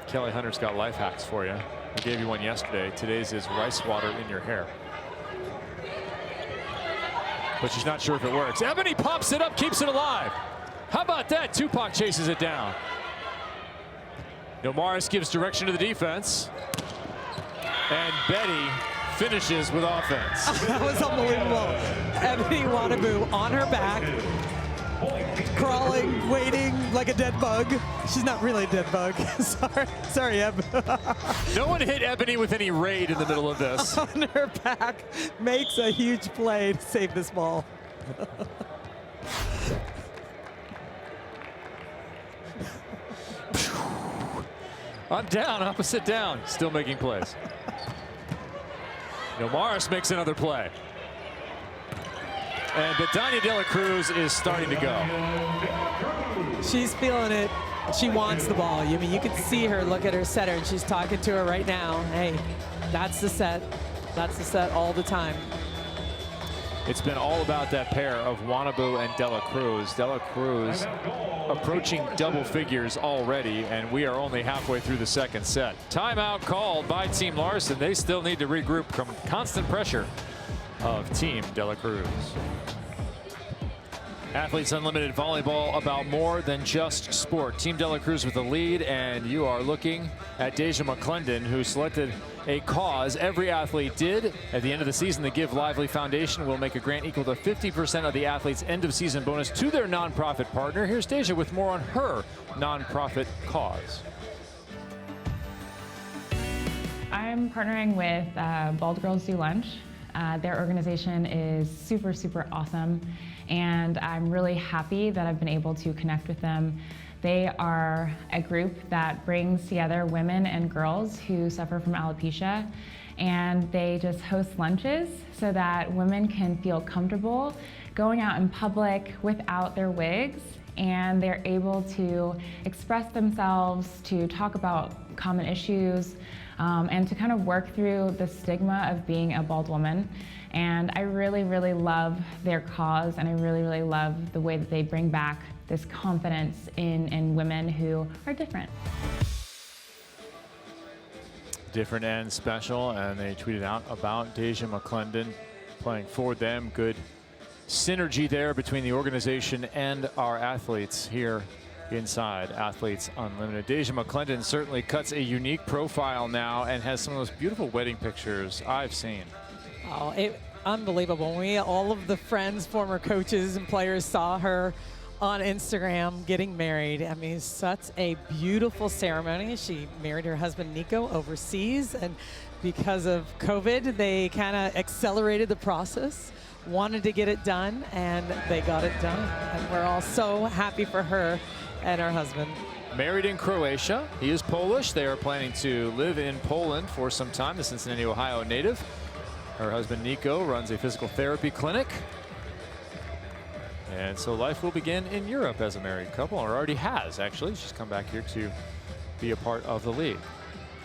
Kelly Hunter's got life hacks for you. We gave you one yesterday. Today's is rice water in your hair. But she's not sure if it works. Ebony pops it up, keeps it alive. How about that? Tupac chases it down. Morris gives direction to the defense. And Betty finishes with offense. That was unbelievable. Ebony Wanabu on her back, crawling, waiting like a dead bug. She's not really a dead bug. Sorry, Eb. No one hit Ebony with any raid in the middle of this. On her back, makes a huge play to save this ball. I'm down, opposite down, still making plays. Morris makes another play. And Betania De La Cruz is starting to go. She's feeling it. She wants the ball. I mean, you can see her look at her setter, and she's talking to her right now. Hey, that's the set. That's the set all the time. It's been all about that pair of Wanabu and De La Cruz. De La Cruz approaching double figures already, and we are only halfway through the second set. Timeout called by Team Larson. They still need to regroup from constant pressure of Team De La Cruz. Athletes Unlimited Volleyball, about more than just sport. Team De La Cruz with the lead, and you are looking at Deja McClendon, who selected a cause every athlete did. At the end of the season, the Give Lively Foundation will make a grant equal to 50% of the athlete's end of season bonus to their nonprofit partner. Here's Deja with more on her nonprofit cause. I'm partnering with Bald Girls Do Lunch. Their organization is super, super awesome, and I'm really happy that I've been able to connect with them. They are a group that brings together women and girls who suffer from alopecia, and they just host lunches so that women can feel comfortable going out in public without their wigs, and they're able to express themselves, to talk about common issues, and to kind of work through the stigma of being a bald woman. And I really, really love their cause, and I really, really love the way that they bring back this confidence in women who are different. Different and special, and they tweeted out about Deja McClendon playing for them. Good synergy there between the organization and our athletes here inside Athletes Unlimited. Deja McClendon certainly cuts a unique profile now and has some of those beautiful wedding pictures I've seen. Oh, unbelievable. All of the friends, former coaches and players saw her on Instagram getting married. I mean, such a beautiful ceremony. She married her husband Nico overseas, and because of COVID, they kind of accelerated the process, wanted to get it done, and they got it done. And we're all so happy for her and her husband. Married in Croatia. He is Polish. They are planning to live in Poland for some time. The Cincinnati, Ohio native. Her husband Nico runs a physical therapy clinic. And so life will begin in Europe as a married couple, or already has, actually. She's come back here to be a part of the league.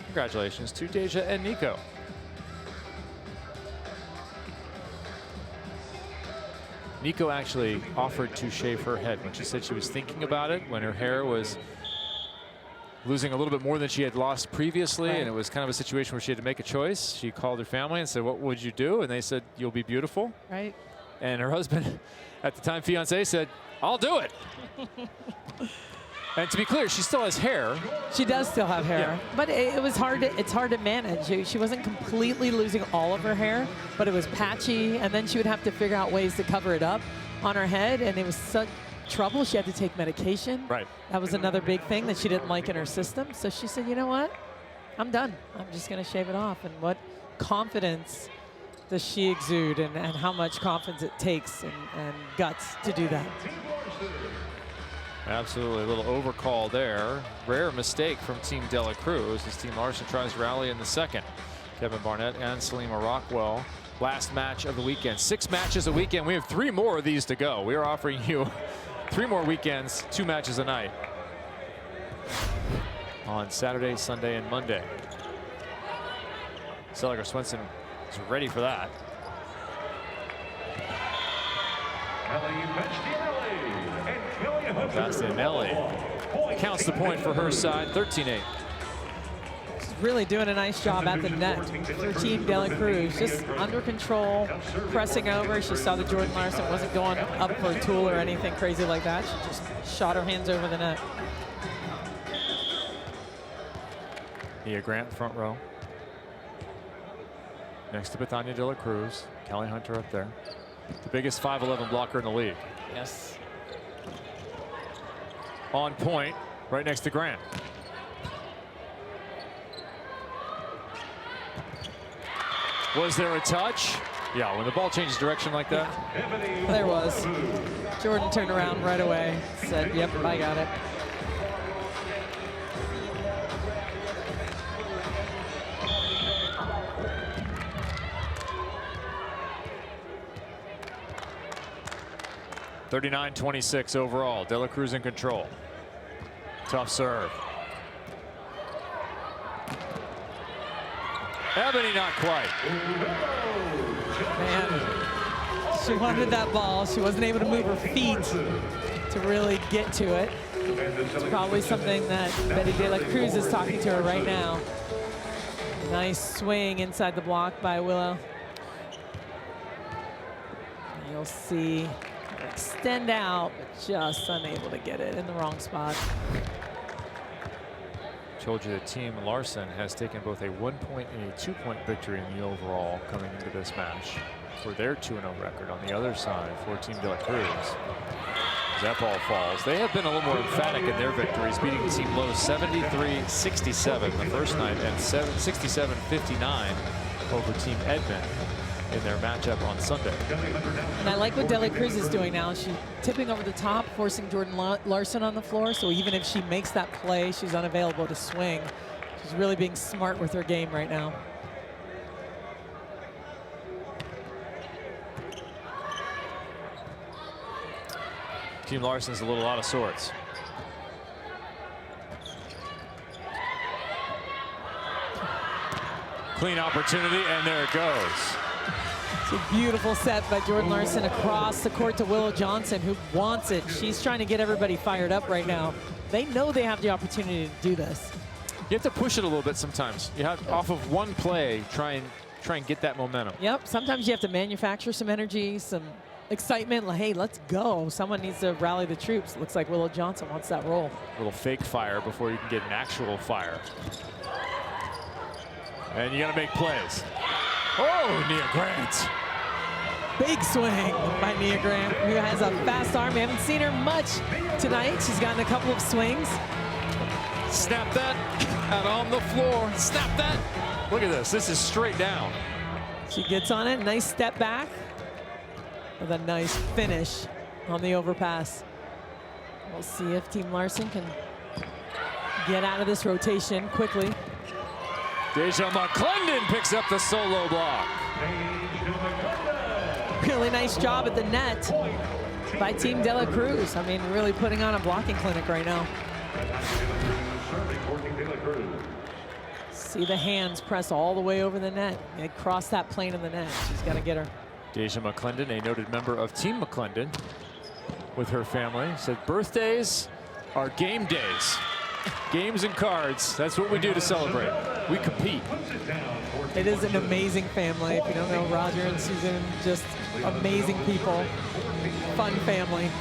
Congratulations to Deja and Nico. Nico actually offered to shave her head when she said she was thinking about it, when her hair was losing a little bit more than she had lost previously, and it was kind of a situation where she had to make a choice. She called her family and said, what would you do? And they said, you'll be beautiful. Right. And her husband, at the time fiance, said, I'll do it. And to be clear, she still has hair. She does still have hair, yeah. But it was hard. It's hard to manage. She wasn't completely losing all of her hair, but it was patchy, and then she would have to figure out ways to cover it up on her head, and it was such trouble. She had to take medication. Right. That was another big thing that she didn't like in her system. So she said, you know what? I'm done. I'm just going to shave it off. And what confidence does she exude, and how much confidence it takes and guts to do that. Absolutely, a little overcall there. Rare mistake from Team De La Cruz as Team Larson tries to rally in the second. Kevin Barnett and Salima Rockwell. Last match of the weekend. 6 matches a weekend. We have 3 more of these to go. We are offering you 3 more weekends, 2 matches a night. On Saturday, Sunday, and Monday. Seliger Swenson is ready for that. Bastianelli counts the point for her side, 13-8. She's really doing a nice job at the net for Team De La Cruz. Just under control, pressing over. She saw that Jordan Larson wasn't going up for a tool or anything crazy like that. She just shot her hands over the net. Nia Grant, front row. Next to Bethania De La Cruz. Kelly Hunter up there. The biggest 5'11" blocker in the league. Yes. On point, right next to Grant. Was there a touch? Yeah, when the ball changes direction like that. Yeah. There was. Jordan turned around right away, said, yep, I got it. (39-26) overall. De La Cruz in control. Tough serve. Ebony not quite. Man, she wanted that ball. She wasn't able to move her feet to really get to it. It's probably something that Betty De La Cruz is talking to her right now. Nice swing inside the block by Willow. You'll see her extend out, but just unable to get it in the wrong spot. Told you that Team Larson has taken both a 1-point and a 2-point victory in the overall coming into this match for their 2-0 record. On the other side for Team De La Cruz, as that ball falls, they have been a little more emphatic in their victories, beating Team Low 73-67 the first night and 67-59 over Team Edmond in their matchup on Sunday. And I like what De La Cruz is doing now. She's tipping over the top, forcing Jordan Larson on the floor. So even if she makes that play, she's unavailable to swing. She's really being smart with her game right now. Team Larson's a little out of sorts. Clean opportunity, and there it goes. It's a beautiful set by Jordan Larson across the court to Willow Johnson, who wants it. She's trying to get everybody fired up right now. They know they have the opportunity to do this. You have to push it a little bit sometimes. You have off of one play, try and get that momentum. Yep, sometimes you have to manufacture some energy, some excitement, like, hey, let's go. Someone needs to rally the troops. Looks like Willow Johnson wants that roll. A little fake fire before you can get an actual fire. And you got to make plays. Oh, Nia Grant. Big swing by Nia Grant, who has a fast arm. We haven't seen her much tonight. She's gotten a couple of swings. Snap that out on the floor. Snap that. Look at this. This is straight down. She gets on it. Nice step back with a nice finish on the overpass. We'll see if Team Larson can get out of this rotation quickly. Deja McClendon picks up the solo block. Really nice job at the net by Team De La Cruz. I mean, really putting on a blocking clinic right now. See the hands press all the way over the net and cross that plane of the net. She's got to get her. Deja McClendon, a noted member of Team McClendon with her family, said birthdays are game days. Games and cards, that's what we do to celebrate. We compete. It is an amazing family. If you don't know Roger and Susan, just amazing people, fun family.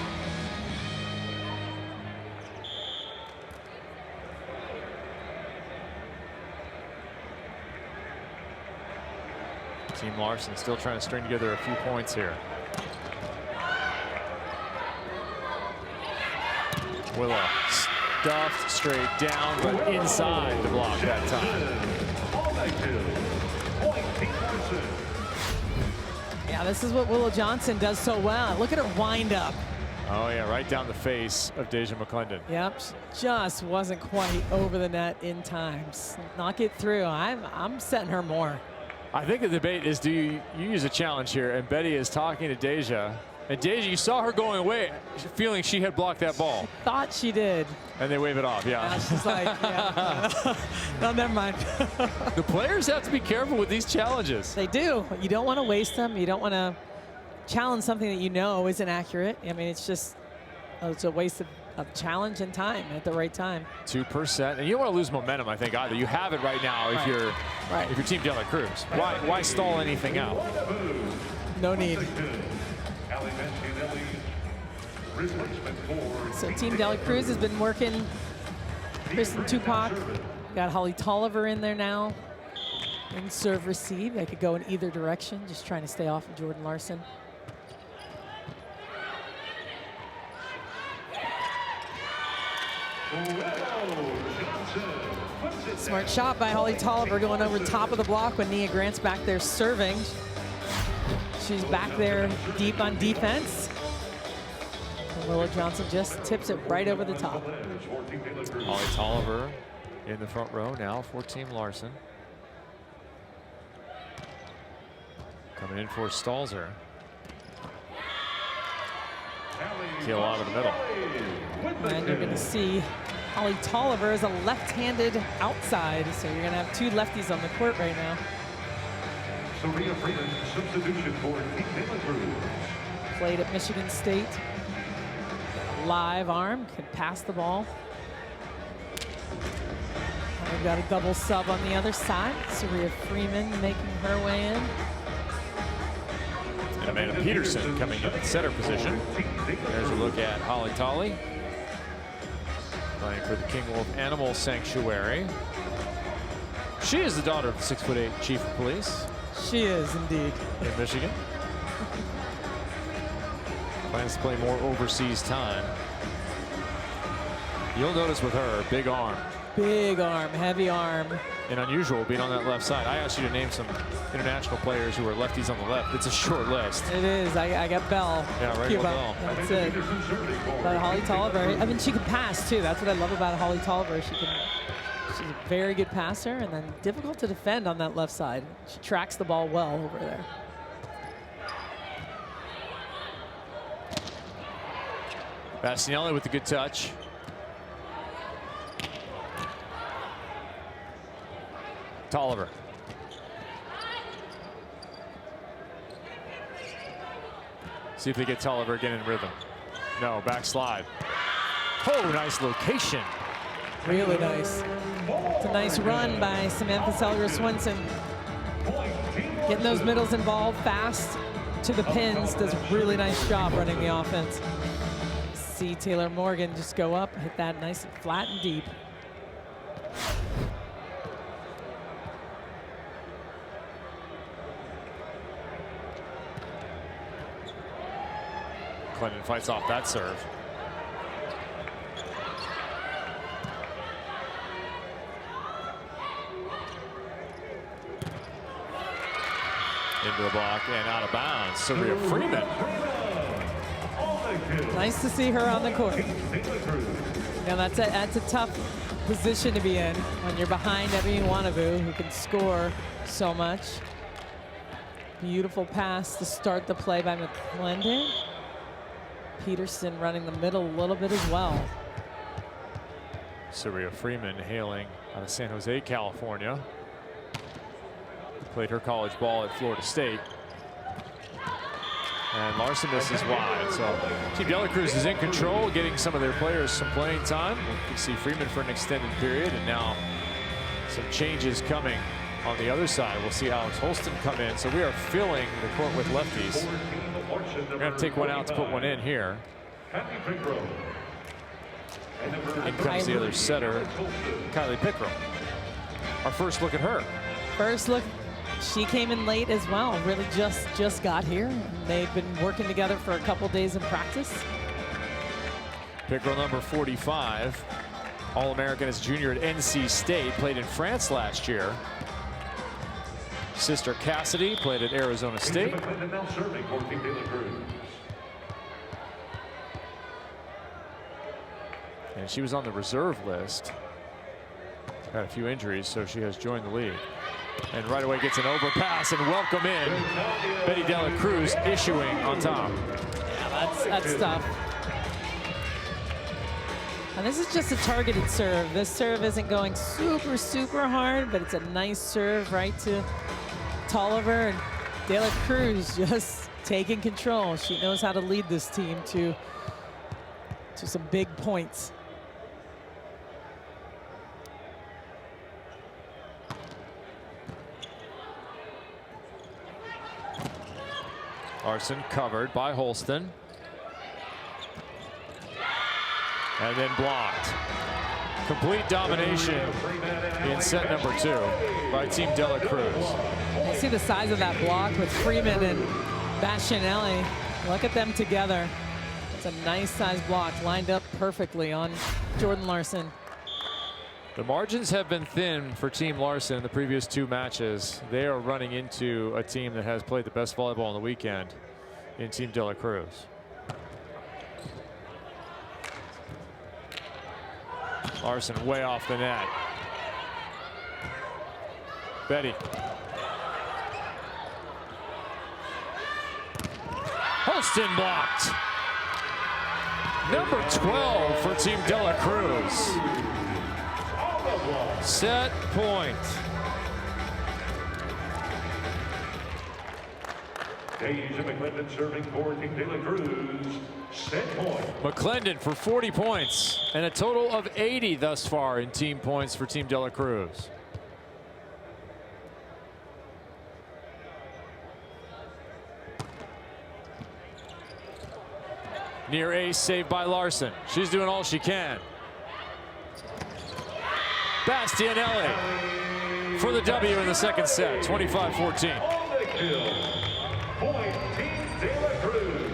Team Larson still trying to string together a few points here. Willow stuffed straight down, but inside the block that time. Yeah, this is what Willow Johnson does so well. Look at her wind up. Oh yeah, right down the face of Deja McClendon. Yep, just wasn't quite over the net in time. Knock it through. I'm setting her more. I think the debate is, do you use a challenge here? And Betty is talking to Deja. And Deja, you saw her going away, feeling she had blocked that ball. Thought she did. And they wave it off, yeah. She's like, yeah. No, never mind. The players have to be careful with these challenges. They do. You don't want to waste them. You don't want to challenge something that you know isn't accurate. I mean, it's just, it's a waste of challenge and time at the right time. 2%, and you don't want to lose momentum, I think, either. You have it right now if you're if you're Team De La Cruz. Why stall anything out? No need. So Team De La Cruz has been working Kristen Tupac. Got Holly Tolliver in there now. In serve receive. They could go in either direction, just trying to stay off of Jordan Larson. Smart shot by Holly Tolliver, going over top of the block when Nia Grant's back there serving. She's back there deep on defense. And Willow Johnson just tips it right over the top. Holly Tolliver in the front row now for Team Larson. Coming in for Stalzer. Kill out of the middle. And you're going to see Holly Tolliver is a left-handed outside, so you're going to have two lefties on the court right now. Substitution for Team De La Cruz. Played at Michigan State. Live arm, could pass the ball. And we've got a double sub on the other side. Saria Freeman making her way in. And Amanda Peterson coming in at center position. There's a look at Holly Tolly. Playing for the King Wolf Animal Sanctuary. She is the daughter of the 6'8" Chief of Police. She is indeed. In Michigan. Plans to play more overseas time. You'll notice with her, big arm. Big arm, heavy arm. And unusual being on that left side. I asked you to name some international players who are lefties on the left. It's a short list. It is. I got Bell. Yeah, right. Bell. That's it. But Holly Tolliver, I mean, she can pass too. That's what I love about Holly Tolliver. She's a very good passer and then difficult to defend on that left side. She tracks the ball well over there. Bastianelli with the good touch. Tolliver. See if they get Tolliver again in rhythm. No, backslide. Oh, nice location. Really nice. It's a nice run by Samantha Selger-Swenson. Getting those middles involved fast to the pins. Does a really nice job running the offense. See Taylor Morgan just go up, hit that nice and flat and deep. Clinton fights off that serve. Into the block and out of bounds. Saria Freeman. Nice to see her on the court. Now that's a tough position to be in when you're behind Ebony Nwanobu, who can score so much. Beautiful pass to start the play by McClendon. Peterson running the middle a little bit as well. Saria Freeman hailing out of San Jose, California. Played her college ball at Florida State. And Larson misses wide. So Team De La Cruz is in control, getting some of their players some playing time. We can see Freeman for an extended period, and now some changes coming on the other side. We'll see Alex Holston come in. So we are filling the court with lefties. We're going to take one out to put one in here. In comes the other setter, Kylie Pickrell. Our first look at her. First look, she came in late as well. Really just got here. They've been working together for a couple days in practice. Pickrell, number 45, All-American as junior at NC State, played in France last year. Sister Cassidy played at Arizona State. and she was on the reserve list. Had a few injuries, so she has joined the league. And right away gets an overpass and welcome in. Betty Dela Cruz issuing on top. Yeah, that's tough. And this is just a targeted serve. This serve isn't going super, super hard, but it's a nice serve right to Tolliver, and Dela Cruz just taking control. She knows how to lead this team to some big points. Larson covered by Holston. And then blocked. Complete domination in set number 2 by Team Dela Cruz. You see the size of that block with Freeman and Bastianelli. Look at them together. It's a nice size block lined up perfectly on Jordan Larson. The margins have been thin for Team Larson in the previous 2 matches. They are running into a team that has played the best volleyball on the weekend in Team Dela Cruz. Larson way off the net. Betty. Holston blocked. Number 12 for Team Dela Cruz. Set point. Deja McClendon serving for Team Dela Cruz. Set point. McClendon for 40 points and a total of 80 thus far in team points for Team Dela Cruz. Near ace saved by Larson. She's doing all she can. Bastianelli for the W in the second set, 25-14. Point Team Dela Cruz.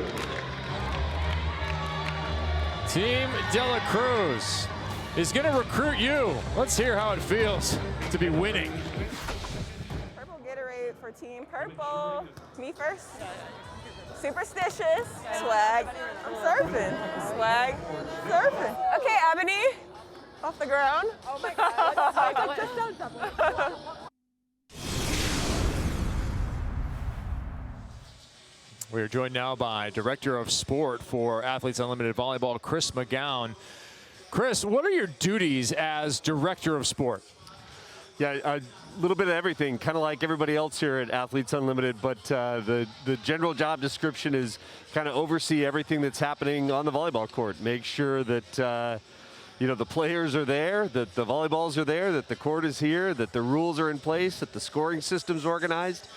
Team Dela Cruz is going to recruit you. Let's hear how it feels to be winning. Purple Gatorade for Team Purple. Me first. Superstitious. Swag. I'm surfing. Swag. Surfing. Okay, Ebony. Off the ground. Oh my God. Just don't. We are joined now by Director of Sport for Athletes Unlimited Volleyball, Chris McGowan. Chris, what are your duties as Director of Sport? Yeah, a little bit of everything, kind of like everybody else here at Athletes Unlimited, but the general job description is kind of oversee everything that's happening on the volleyball court. Make sure that you know, the players are there, that the volleyballs are there, that the court is here, that the rules are in place, that the scoring system's organized.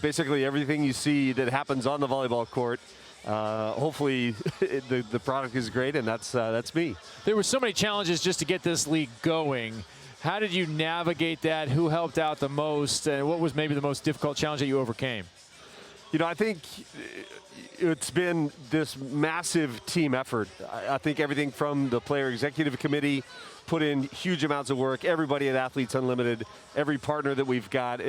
Basically everything you see that happens on the volleyball court. Hopefully the product is great, and that's me. There were so many challenges just to get this league going. How did you navigate that? Who helped out the most? And what was maybe the most difficult challenge that you overcame? You know, I think it's been this massive team effort. I think everything from the player executive committee put in huge amounts of work. Everybody at Athletes Unlimited, every partner that we've got,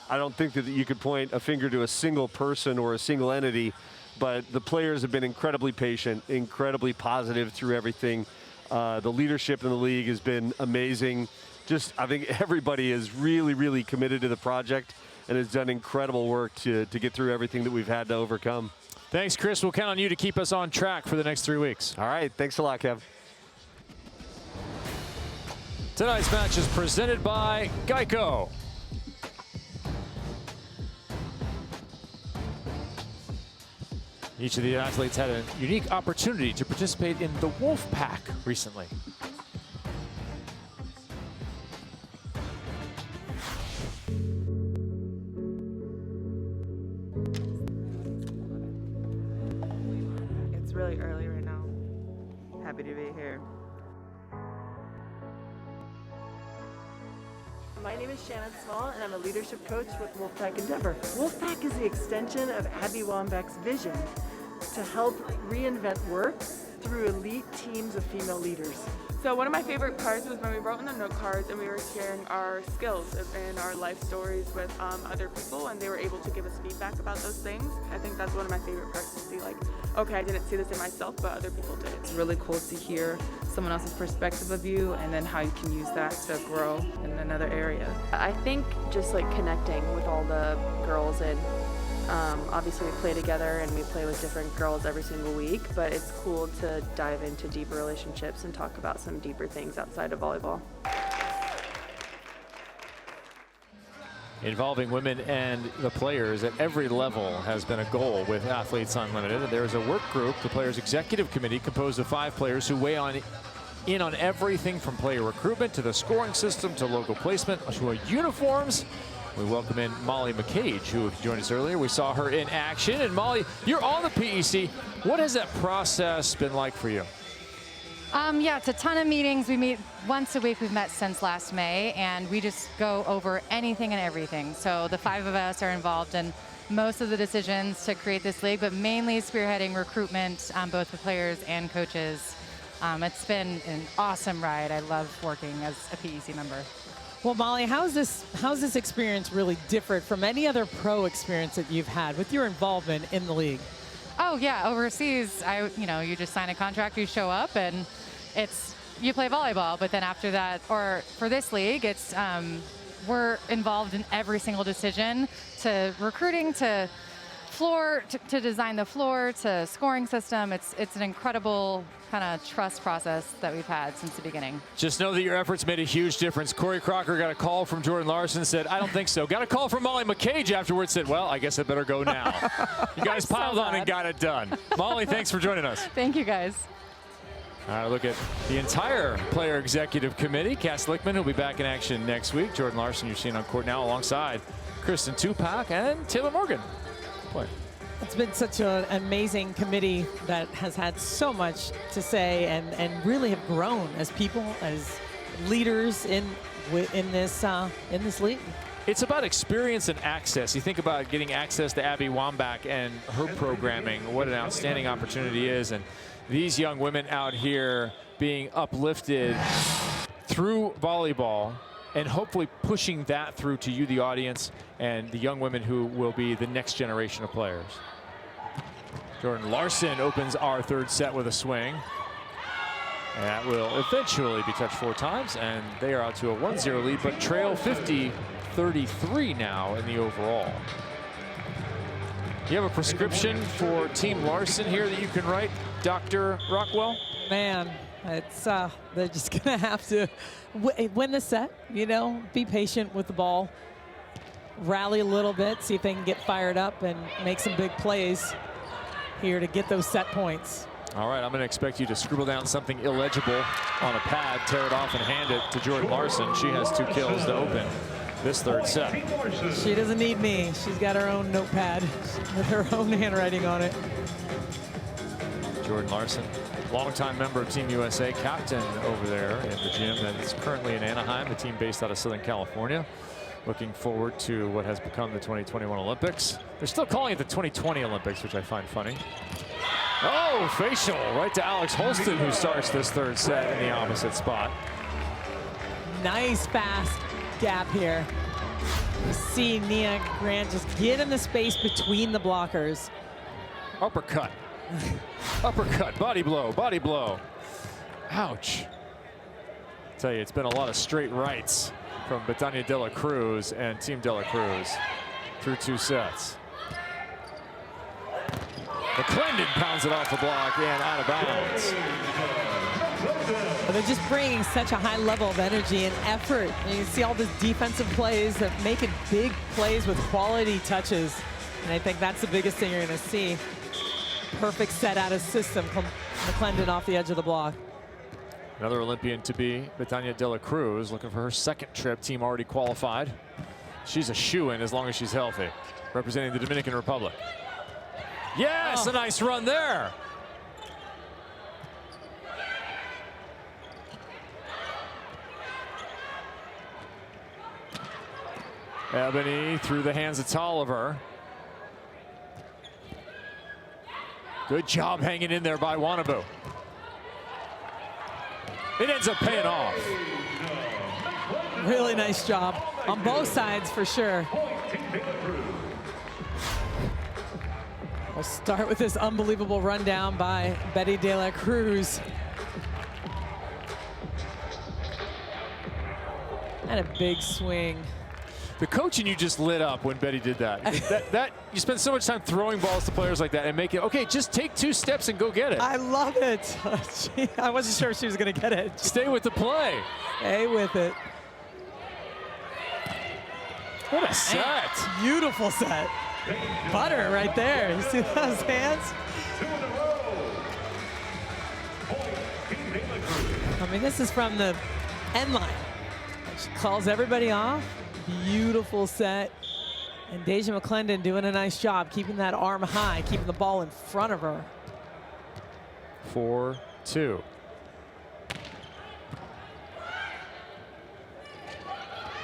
I don't think that you could point a finger to a single person or a single entity, but the players have been incredibly patient, incredibly positive through everything. The leadership in the league has been amazing. I think everybody is really, really committed to the project and has done incredible work to get through everything that we've had to overcome. Thanks, Chris. We'll count on you to keep us on track for the next 3 weeks. All right. Thanks a lot, Kev. Tonight's match is presented by Geico. Each of the athletes had a unique opportunity to participate in the Wolfpack recently. It's really early right now. Happy to be here. My name is Shannon Small, and I'm a leadership coach with Wolfpack Endeavor. Wolfpack is the extension of Abby Wambach's vision to help reinvent work through elite teams of female leaders. So one of my favorite parts was when we wrote in the note cards and we were sharing our skills and our life stories with other people, and they were able to give us feedback about those things. I think that's one of my favorite parts, to see like, okay, I didn't see this in myself, but other people did. It's really cool to hear someone else's perspective of you and then how you can use that to grow in another area. I think just like connecting with all the girls, and obviously we play together and we play with different girls every single week, but it's cool to dive into deeper relationships and talk about some deeper things outside of volleyball. Involving women and the players at every level has been a goal with Athletes Unlimited. There is a work group, the Players Executive Committee, composed of 5 players who weigh in on everything from player recruitment to the scoring system to local placement to uniforms. We welcome in Molly McCage, who joined us earlier. We saw her in action. And Molly, you're on the PEC. What has that process been like for you? Yeah, it's a ton of meetings. We meet once a week. We've met since last May, and we just go over anything and everything. So the 5 of us are involved in most of the decisions to create this league, but mainly spearheading recruitment, both for players and coaches. It's been an awesome ride. I love working as a PEC member. Well, Molly, how's this experience really different from any other pro experience that you've had with your involvement in the league? Oh yeah, overseas, you just sign a contract, you show up, and you play volleyball. But then after that, or for this league, it's we're involved in every single decision, to recruiting, to floor, to design the floor, to scoring system. It's an incredible kind of trust process that we've had since the beginning. Just know that your efforts made a huge difference. Corey Crocker got a call from Jordan Larson, said, I don't think so. Got a call from Molly McCage afterwards, said, well, I guess I better go now. You guys piled on and got it done. Molly, thanks for joining us. Thank you, guys. All right, look at the entire Player Executive Committee. Cass Lickman will be back in action next week. Jordan Larson, you're seeing on court now alongside Kristen Tupac and Taylor Morgan. Boy. It's been such an amazing committee that has had so much to say and really have grown as people, as leaders in this league. It's about experience and access. You think about getting access to Abby Wambach and her programming, what an outstanding opportunity is. And these young women out here being uplifted through volleyball and hopefully pushing that through to you, the audience, and the young women who will be the next generation of players. Jordan Larson opens our 3rd set with a swing. And that will eventually be touched 4 times, and they are out to a 1-0 lead, but trail 50-33 now in the overall. You have a prescription for Team Larson here that you can write, Dr. Rockwell? Man, it's they're just gonna have to win the set, be patient with the ball, rally a little bit, see if they can get fired up and make some big plays here to get those set points. All right, I'm going to expect you to scribble down something illegible on a pad, tear it off, and hand it to Jordan Larson. She has 2 kills to open this 3rd set. She doesn't need me. She's got her own notepad with her own handwriting on it. Jordan Larson, longtime member of Team USA, captain over there in the gym that is currently in Anaheim, a team based out of Southern California. Looking forward to what has become the 2021 Olympics. They're still calling it the 2020 Olympics, which I find funny. Oh, facial right to Alex Holston, who starts this 3rd set in the opposite spot. Nice fast gap here. You see Nia Grant just get in the space between the blockers. Uppercut. Uppercut, body blow, body blow. Ouch. I tell you, it's been a lot of straight rights from Betania De La Cruz and Team De La Cruz through 2 sets. McClendon pounds it off the block and out of bounds. But they're just bringing such a high level of energy and effort. And you can see all these defensive plays that making big plays with quality touches. And I think that's the biggest thing you're going to see. Perfect set out of system from McClendon off the edge of the block. Another Olympian to be, Betania De La Cruz, looking for her 2nd trip. Team already qualified. She's a shoo-in as long as she's healthy, representing the Dominican Republic. Yes, a nice run there. Ebony through the hands of Tolliver. Good job hanging in there by Wanabu. It ends up paying off. Really nice job on both sides for sure. We'll start with this unbelievable rundown by Betty De La Cruz. And a big swing. The coach and you just lit up when Betty did that. that you spend so much time throwing balls to players like that and make it, okay, just take 2 steps and go get it. I love it. I wasn't sure if she was going to get it. Stay with the play. Stay with it. What a set. Beautiful set. Butter right there. You see those hands? I mean, this is from the end line. She calls everybody off. Beautiful set. And Deja McClendon doing a nice job keeping that arm high, keeping the ball in front of her. 4-2.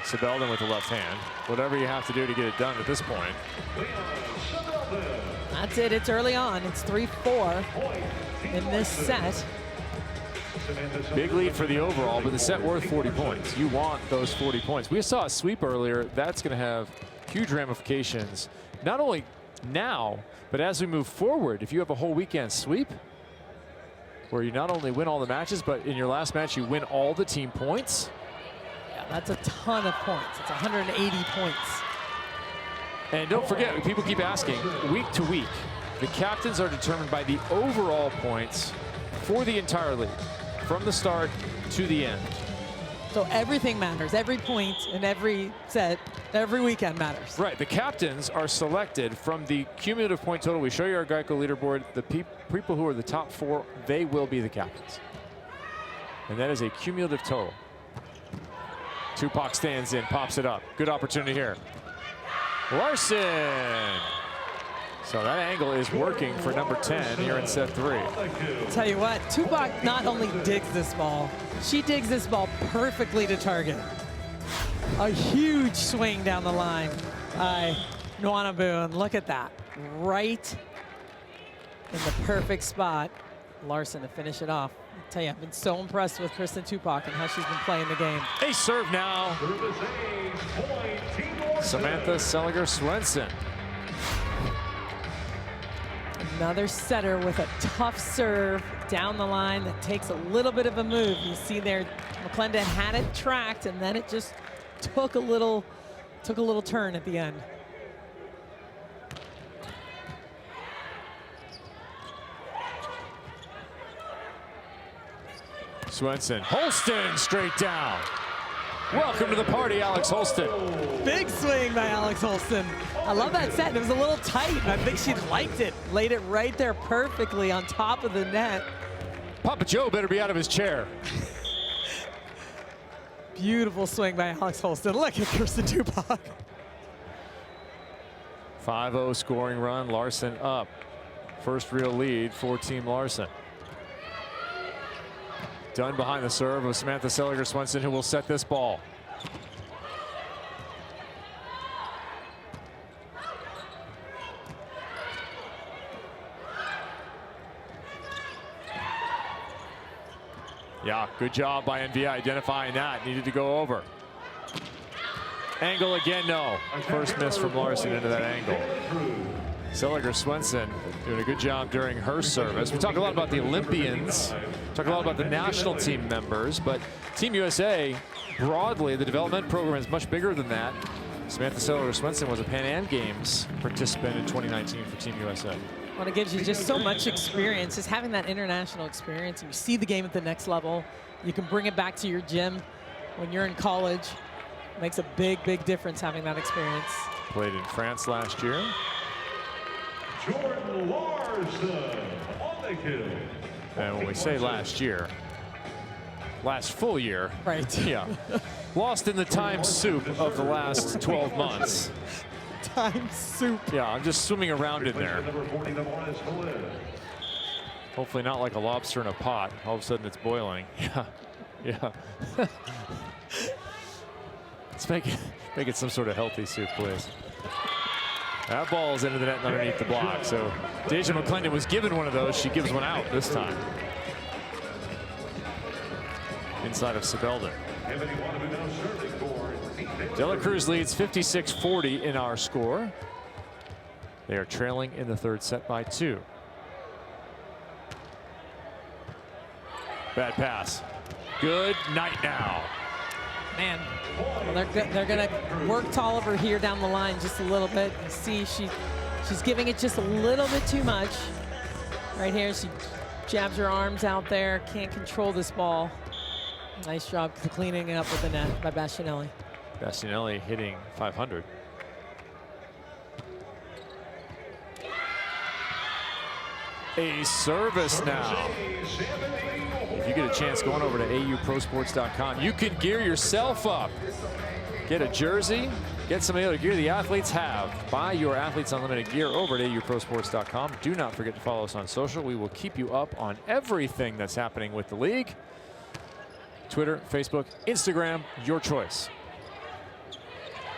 Sebeldon with the left hand. Whatever you have to do to get it done at this point. That's it. It's early on. It's 3-4 in this set. Big lead for the overall, but the set worth 40 points. You want those 40 points. We saw a sweep earlier. That's going to have huge ramifications, not only now, but as we move forward. If you have a whole weekend sweep where you not only win all the matches, but in your last match you win all the team points. Yeah, that's a ton of points. It's 180 points. And don't forget, people keep asking, week to week, the captains are determined by the overall points for the entire league, from the start to the end. So everything matters. Every point in every set, every weekend matters. Right. The captains are selected from the cumulative point total. We show you our Geico leaderboard. The people who are the top 4, they will be the captains. And that is a cumulative total. Tupac stands in, pops it up. Good opportunity here. Larson. So that angle is working for number 10 here in set 3. I'll tell you what, Tupac not only digs this ball, she digs this ball perfectly to target. A huge swing down the line by Nuana Boone. Look at that. Right in the perfect spot. Larson to finish it off. I'll tell you, I've been so impressed with Kristen Tupac and how she's been playing the game. A serve now. Samantha Seliger-Swenson. Another setter with a tough serve down the line that takes a little bit of a move. You see there, McClendon had it tracked, and then it just took a little turn at the end. Swenson, Holston straight down. Welcome to the party, Alex Holston. Big swing by Alex Holston. I love that set. It was a little tight, and I think she liked it. Laid it right there perfectly on top of the net. Papa Joe better be out of his chair. Beautiful swing by Alex Holston. Look at Kristen Tupac. 5-0 scoring run, Larson up. First real lead for Team Larson. Done behind the serve of Samantha Seliger-Swenson, who will set this ball. Yeah, good job by NVI identifying that. Needed to go over. Angle again, no. First miss from Larson into that angle. Seliger-Swenson doing a good job during her service. We talk a lot about the Olympians, talk a lot about the national team members, but Team USA, broadly, the development program is much bigger than that. Samantha Seliger-Swenson was a Pan Am Games participant in 2019 for Team USA. Well, it gives you just so much experience, just having that international experience. And you see the game at the next level. You can bring it back to your gym when you're in college. Makes a big, big difference having that experience. Played in France last year. Jordan Larson on the kill. And when we say last year, last full year. Right. Yeah. Lost in the time soup of the last 12 months. Time soup. Yeah, I'm just swimming around in there. Hopefully not like a lobster in a pot. All of a sudden it's boiling. Yeah. Yeah. Let's make it some sort of healthy soup, please. That ball is into the net and underneath the block. So Deja McClendon was given one of those. She gives one out this time. inside of Sibelden. De La Cruz leads 56-40 in our score. They are trailing in the third set by 2. Bad pass. Good night now. Man, well, they're going to work Tolliver here down the line just a little bit. You see she's giving it just a little bit too much. Right here, she jabs her arms out there, can't control this ball. Nice job cleaning it up with the net by Bastianelli. Bastianelli hitting 500. A service now. If you get a chance going over to auprosports.com, you can gear yourself up. Get a jersey, get some of the other gear the athletes have. Buy your Athletes Unlimited gear over at auprosports.com. Do not forget to follow us on social. We will keep you up on everything that's happening with the league. Twitter, Facebook, Instagram, your choice.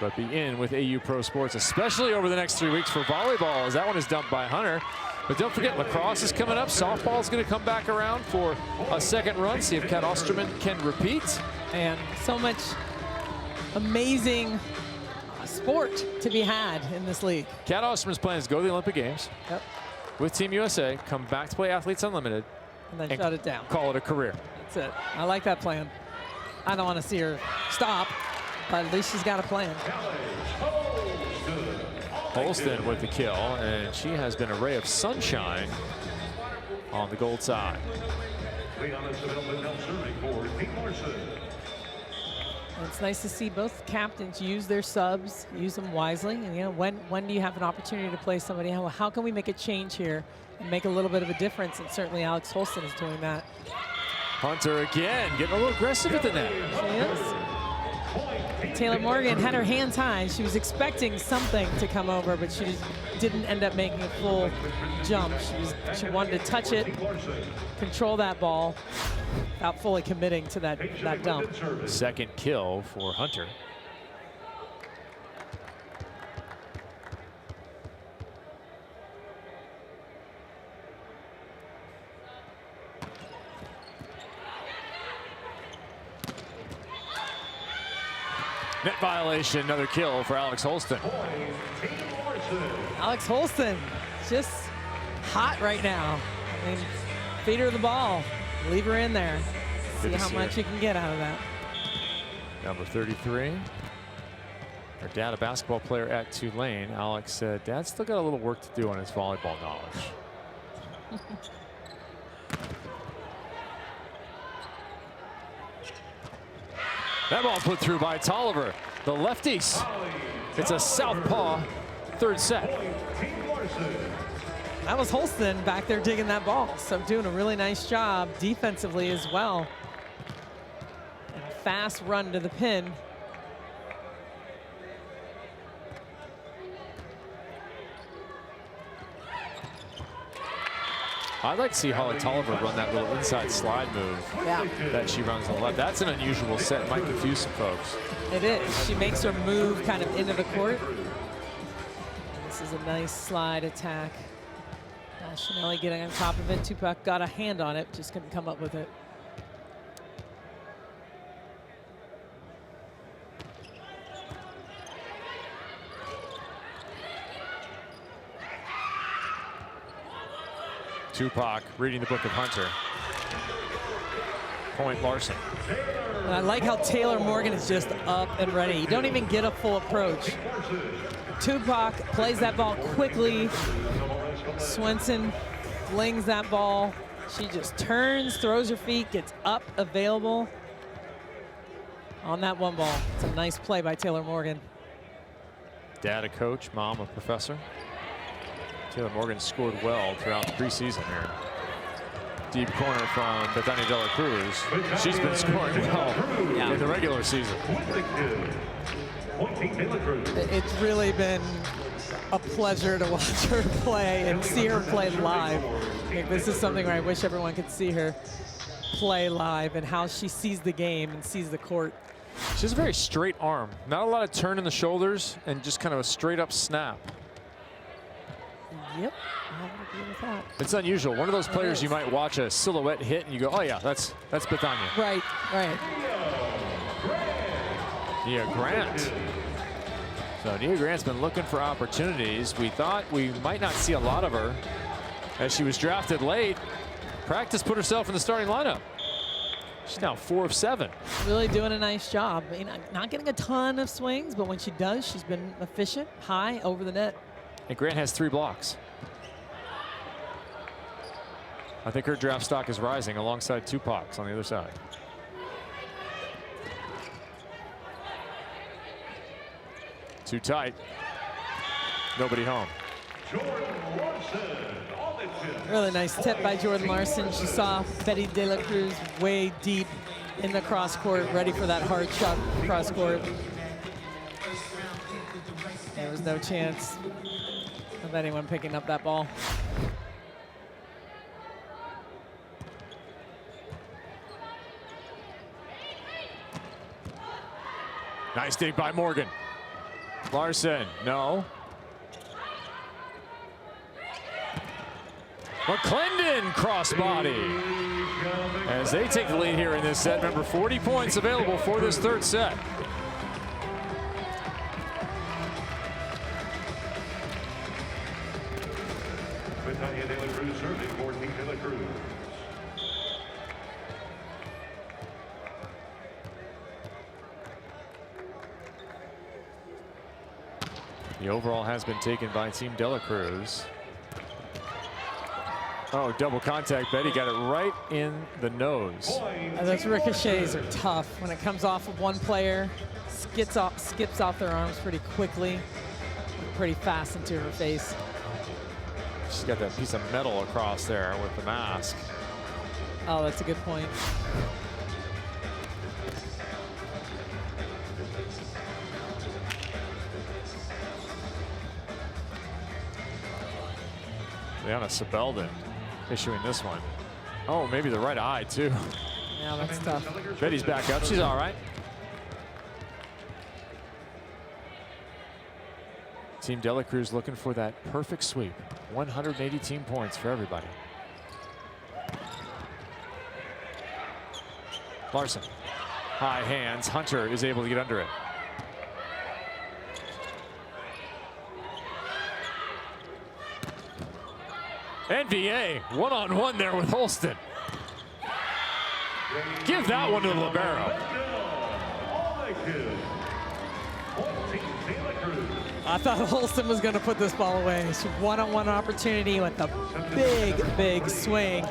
But be in with AU Pro Sports, especially over the next 3 weeks for volleyball, as that one is dumped by Hunter. But don't forget, lacrosse is coming up. Softball is going to come back around for a second run. See if Kat Osterman can repeat. And so much amazing sport to be had in this league. Kat Osterman's plan is to go to the Olympic Games with Team USA, come back to play Athletes Unlimited, and then shut it down. Call it a career. That's it. I like that plan. I don't want to see her stop, but at least she's got a plan. Holston with the kill, and she has been a ray of sunshine on the gold side. And it's nice to see both captains use their subs, use them wisely. And, you know, when do you have an opportunity to play somebody? How can we make a change here and make a little bit of a difference? And certainly Alex Holston is doing that. Hunter again, getting a little aggressive at the net. She is. Taylor Morgan had her hands high. She was expecting something to come over, but she just didn't end up making a full jump. She wanted to touch it, control that ball, without fully committing to that dump. Second kill for Hunter. Net violation, another kill for Alex Holston. Alex Holston, just hot right now. I mean, feed her the ball, leave her in there. See how much you can get out of that. Number 33. Her dad, a basketball player at Tulane. Alex said, Dad's still got a little work to do on his volleyball knowledge. That ball put through by Tolliver. The lefties. It's a southpaw third set. That was Holston back there digging that ball. So doing a really nice job defensively as well. And a fast run to the pin. I'd like to see Holly Tolliver run that little inside slide move that she runs on the left. That's an unusual set. It might confuse some folks. It is. She makes her move kind of into the court. This is a nice slide attack. Chanelli getting on top of it. Tupac got a hand on it, just couldn't come up with it. Tupac reading the book of Hunter. Point Larson. And I like how Taylor Morgan is just up and ready. You don't even get a full approach. Tupac plays that ball quickly. Swenson flings that ball. She just turns, throws her feet, gets up, available on that one ball. It's a nice play by Taylor Morgan. Dad a coach, mom a professor. Taylor Morgan scored well throughout the preseason here. Deep corner from Bethany De La Cruz. She's been scoring well in the regular season. It's really been a pleasure to watch her play and see her play live. Like, this is something where I wish everyone could see her play live and how she sees the game and sees the court. She has a very straight arm. Not a lot of turn in the shoulders and just kind of a straight up snap. Yep, I would agree with that. It's unusual. One of those players you might watch a silhouette hit and you go, oh yeah, that's Bethania. Right, right. Nia Grant. So Nia Grant's been looking for opportunities. We thought we might not see a lot of her as she was drafted late. Practice put herself in the starting lineup. She's now 4 of 7. Really doing a nice job. Not getting a ton of swings, but when she does, she's been efficient, high, over the net. And Grant has 3 blocks. I think her draft stock is rising alongside Tupac's on the other side. Too tight. Nobody home. Really nice tip by Jordan Larson. She saw Betty De La Cruz way deep in the cross court, ready for that hard shot cross court. There was no chance of anyone picking up that ball. Nice dig by Morgan. Larson, no. McClendon crossbody. As they take the lead here in this set. Remember, 40 points available for this third set. Bethania De La Cruz serving for Team De La Cruz. The overall has been taken by Team De La Cruz. Oh, double contact. Betty got it right in the nose. Those ricochets are tough. When it comes off of one player, skips off their arms pretty quickly, pretty fast into her face. She's got that piece of metal across there with the mask. Oh, that's a good point. Liana Sebelden issuing this one. Oh, maybe the right eye, too. Yeah, that's tough. Betty's back up. She's all right. Team De La Cruz looking for that perfect sweep. 180 team points for everybody. Larson. High hands. Hunter is able to get under it. NVA one-on-one there with Holston. Give that one to the libero. I thought Holston was going to put this ball away. She one-on-one opportunity with a big, big swing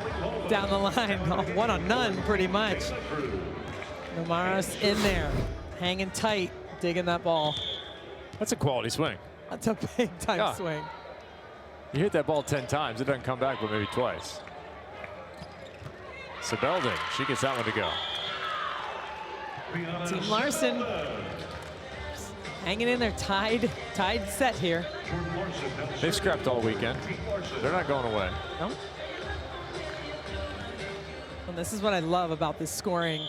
down the line. One on none, pretty much. Nomaris in there, hanging tight, digging that ball. That's a quality swing. That's a big-time swing. You hit that ball 10 times, it doesn't come back but maybe twice. Sebelden, she gets that one to go. Team Larson hanging in there, tied set here. They've scrapped all weekend. They're not going away. No. And this is what I love about this scoring,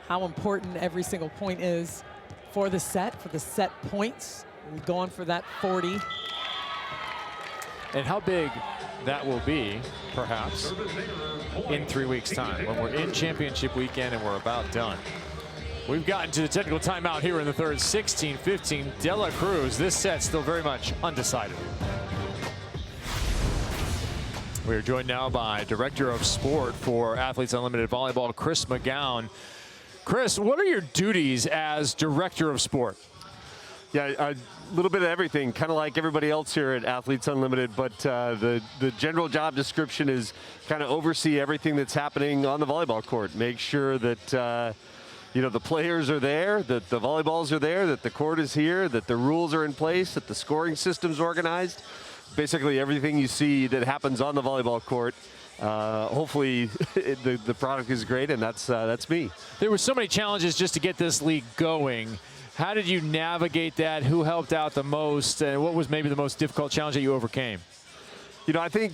how important every single point is for the set points. We're going for that 40. And how big that will be, perhaps, in 3 weeks' time, when we're in championship weekend and we're about done. We've gotten to the technical timeout here in the third, 16-15. De La Cruz, this set still very much undecided. We are joined now by Director of Sport for Athletes Unlimited Volleyball, Chris McGowan. Chris, what are your duties as Director of Sport? Yeah, a little bit of everything, kind of like everybody else here at Athletes Unlimited, but the general job description is kind of oversee everything that's happening on the volleyball court. Make sure that you know, the players are there, that the volleyballs are there, that the court is here, that the rules are in place, that the scoring system's organized. Basically everything you see that happens on the volleyball court. Hopefully the product is great, and that's me. There were so many challenges just to get this league going. How did you navigate that? Who helped out the most? And what was maybe the most difficult challenge that you overcame? You know, I think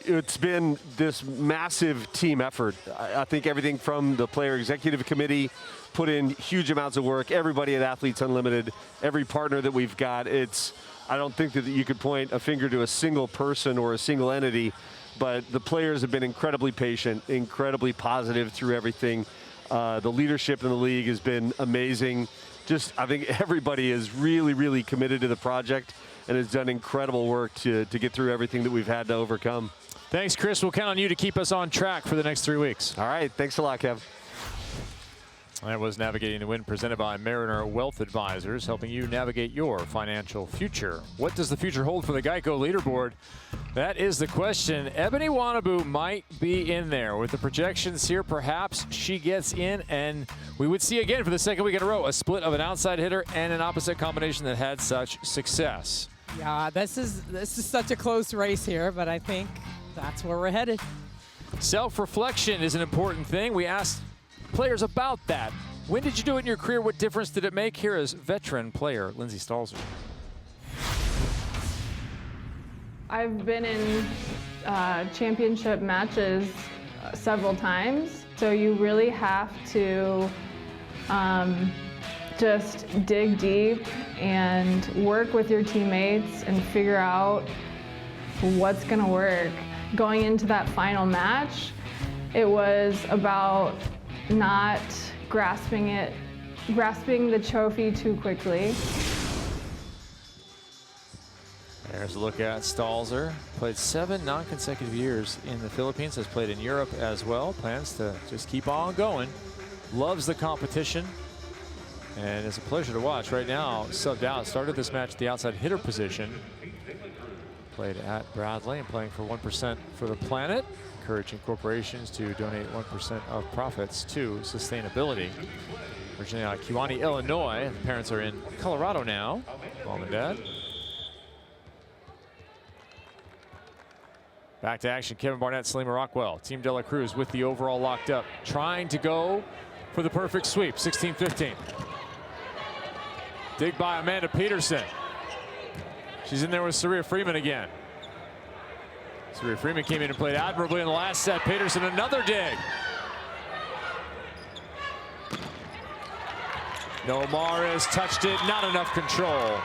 it's been this massive team effort. I think everything from the player executive committee put in huge amounts of work. Everybody at Athletes Unlimited, every partner that we've got, it's I don't think that you could point a finger to a single person or a single entity, but the players have been incredibly patient, incredibly positive through everything. The leadership in the league has been amazing. Just, I think everybody is really, really committed to the project and has done incredible work to get through everything that we've had to overcome. Thanks, Chris. We'll count on you to keep us on track for the next 3 weeks. All right. Thanks a lot, Kev. That was Navigating the Wind, presented by Mariner Wealth Advisors, helping you navigate your financial future. What does the future hold for the Geico leaderboard? That is the question. Ebony Wanabu might be in there. With the projections here, perhaps she gets in, and we would see again for the second week in a row a split of an outside hitter and an opposite combination that had such success. Yeah, this is such a close race here, but I think that's where we're headed. Self-reflection is an important thing. We asked players about that. When did you do it in your career? What difference did it make? Here is veteran player Lindsay Stalzer. I've been in championship matches several times, so you really have to just dig deep and work with your teammates and figure out what's going to work. Going into that final match, it was about not grasping the trophy too quickly. There's a look at Stalzer. Played 7 non-consecutive years in the Philippines, has played in Europe as well. Plans to just keep on going. Loves the competition, and it's a pleasure to watch. Right now, subbed out, started this match at the outside hitter position. Played at Bradley and playing for 1% for the planet, encouraging corporations to donate 1% of profits to sustainability. Originally out of Kewanee, Illinois. The parents are in Colorado now, mom and dad. Back to action, Kevin Barnett, Salima Rockwell. Team De La Cruz with the overall locked up, trying to go for the perfect sweep, 16-15. Dig by Amanda Peterson. She's in there with Saria Freeman again. Saria Freeman came in and played admirably in the last set. Peterson, another dig. No Maris, touched it, not enough control.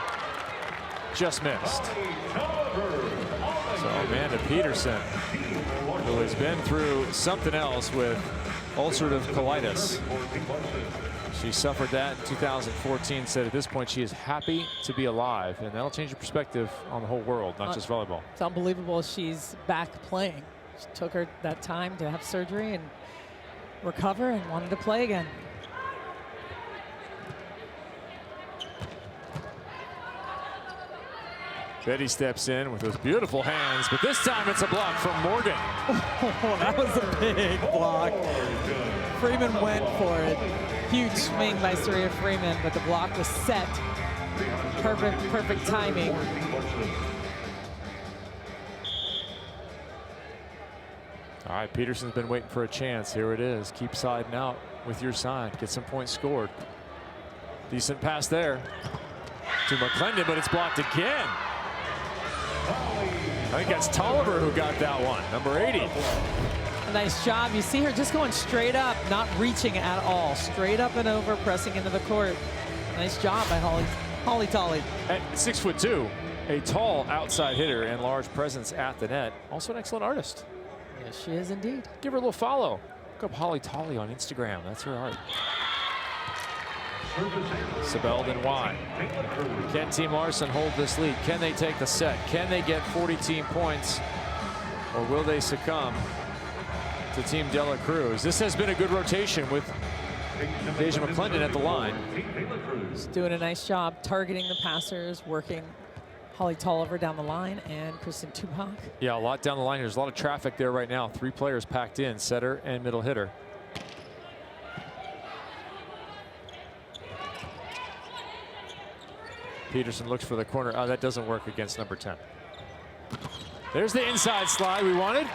Just missed. So Amanda Peterson, who has been through something else with ulcerative colitis. She suffered that in 2014, said at this point she is happy to be alive, and that'll change your perspective on the whole world, not just volleyball. It's unbelievable she's back playing. She took her that time to have surgery and recover and wanted to play again. Betty steps in with those beautiful hands, but this time it's a block from Morgan. Oh, that was a big block. Freeman went for it. Huge swing by Saria Freeman, but the block was set. Perfect timing. All right, Peterson's been waiting for a chance. Here it is. Keep siding out with your side. Get some points scored. Decent pass there to McClendon, but it's blocked again. I think that's Tolliver who got that one, number 80. A nice job. You see her just going straight up, not reaching at all. Straight up and over, pressing into the court. Nice job by Holly Tolly. At 6'2", a tall outside hitter and large presence at the net. Also an excellent artist. Yes, she is indeed. Give her a little follow. Look up Holly Tolly on Instagram. That's her art. Sebeld wide. Can Team Larson hold this lead? Can they take the set? Can they get 40 team points? Or will they succumb to Team De La Cruz? This has been a good rotation with Deja McClendon at the line. She's doing a nice job targeting the passers, working Holly Tolliver down the line and Kristen Tupac. Yeah, a lot down the line. There's a lot of traffic there right now. 3 players packed in, setter and middle hitter. Peterson looks for the corner. Oh, that doesn't work against number 10. There's the inside slide we wanted.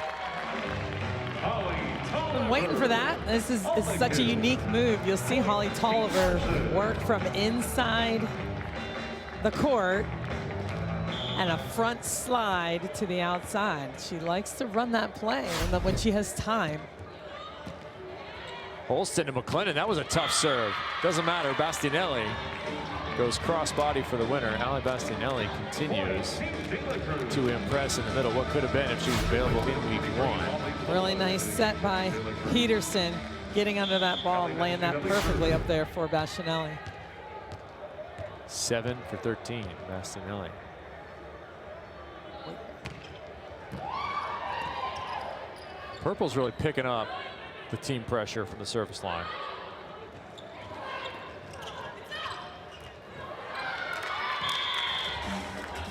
Been waiting for that. This is such a unique move. You'll see Holly Tolliver work from inside the court and a front slide to the outside. She likes to run that play when she has time. Holston to McClendon. That was a tough serve. Doesn't matter. Bastianelli goes cross-body for the winner. Ali Bastianelli continues to impress in the middle. What could have been if she was available in week 1. Really nice set by Peterson, getting under that ball and laying that perfectly up there for Bastianelli. 7 for 13, Bastianelli. Purple's really picking up the team pressure from the service line.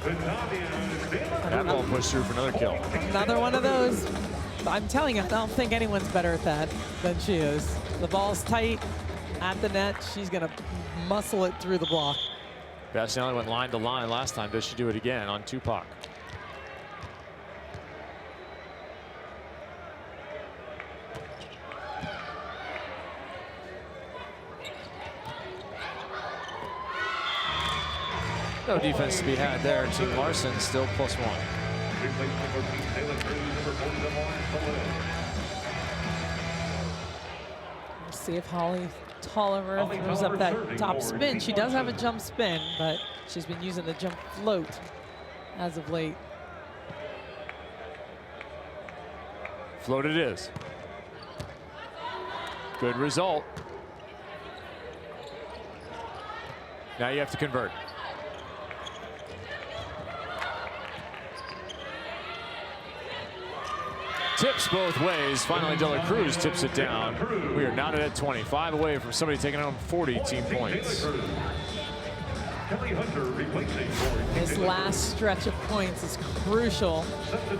That ball pushed through for another kill. Another one of those. I'm telling you, I don't think anyone's better at that than she is. The ball's tight at the net. She's going to muscle it through the block. Bastianelli went line to line last time. Does she do it again on Tupac? No defense to be had there. Team Larson still +1. We'll see if Holly Tolliver throws up that top spin. She does have a jump spin, but she's been using the jump float as of late. Float it is. Good result. Now you have to convert. Tips both ways. Finally, De La Cruz tips it down. We are knotted at 25 away from somebody taking home 40 team points. This last stretch of points is crucial.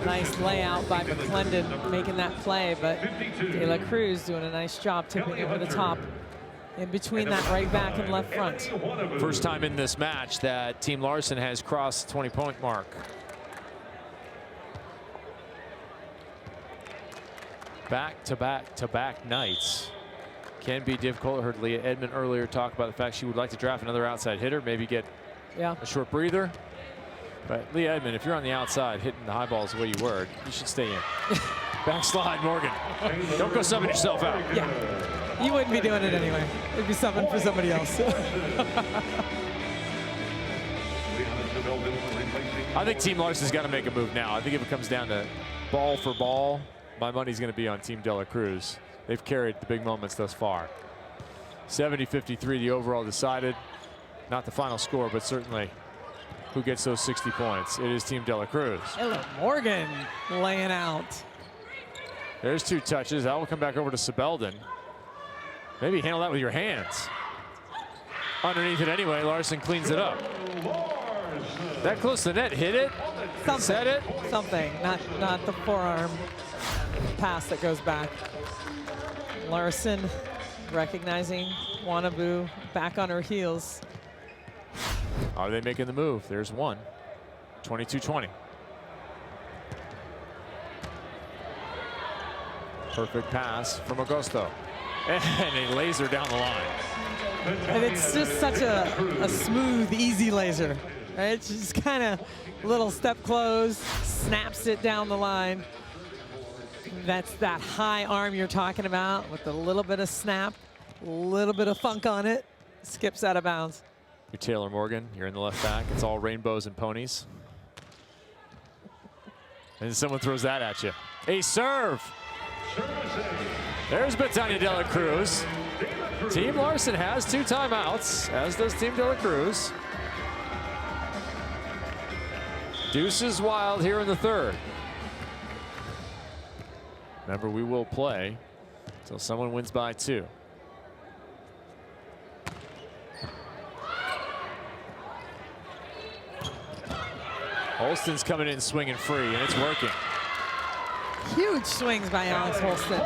Nice layout by McClendon making that play, but De La Cruz doing a nice job tipping over the top in between that right back and left front. First time in this match that Team Larson has crossed the 20-point mark. Back-to-back-to-back nights can be difficult. I heard Leah Edmond earlier talk about the fact she would like to draft another outside hitter, maybe get a short breather. But Leah Edmond, if you're on the outside hitting the high balls the way you were, you should stay in. Backslide, Morgan. Don't go subbing yourself out. Yeah, you wouldn't be doing it anyway. It'd be subbing for somebody else. I think Team Larson's got to make a move now. I think if it comes down to ball for ball, my money's going to be on Team De La Cruz. They've carried the big moments thus far. 70-53, the overall decided. Not the final score, but certainly who gets those 60 points. It is Team De La Cruz. Ella Morgan laying out. There's 2 touches. That will come back over to Sebelden. Maybe handle that with your hands. Underneath it anyway, Larson cleans it up. That close to the net, hit it, set it. Something, not the forearm pass that goes back. Larson recognizing Wanabu back on her heels. Are they making the move? There's one. 22-20. Perfect pass from Augusto. And a laser down the line. And it's just such a smooth, easy laser. Right? Just kind of little step close, snaps it down the line. That's that high arm you're talking about with a little bit of snap, a little bit of funk on it, skips out of bounds. You're Taylor Morgan, you're in the left back. It's all rainbows and ponies. And someone throws that at you. A serve. There's Betania De La Cruz. Team Larson has 2 timeouts, as does Team De La Cruz. Deuces wild here in the 3rd. Remember, we will play until someone wins by 2. Holston's coming in swinging free, and it's working. Huge swings by Alex Holston.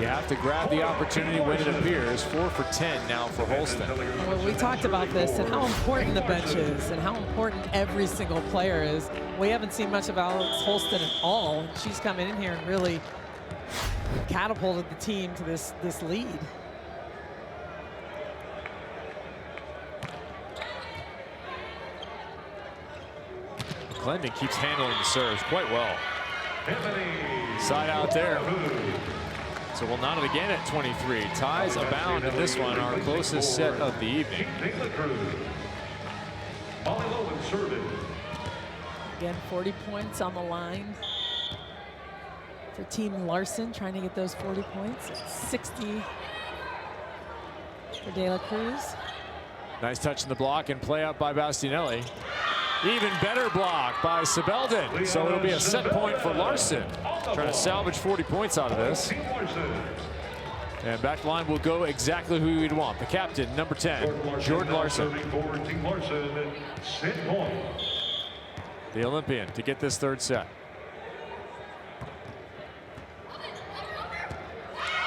You have to grab the opportunity when it appears. 4 for 10 now for Holston. Well, we talked about this and how important the bench is and how important every single player is. We haven't seen much of Alex Holston at all. She's coming in here and really catapulted the team to this lead. McClendon keeps handling the serves quite well. Side out there. So we'll knot it again at 23. Ties abound in this one, our closest set of the evening. Again, 40 points on the line for Team Larson, trying to get those 40 points. 60 for De La Cruz. Nice touch in the block and play up by Bastianelli. Even better block by Sebeldon. So it'll be a set point for Larson. Trying to salvage 40 points out of this. And back line will go exactly who you'd want. The captain, number 10, Jordan Larson. The Olympian to get this third set.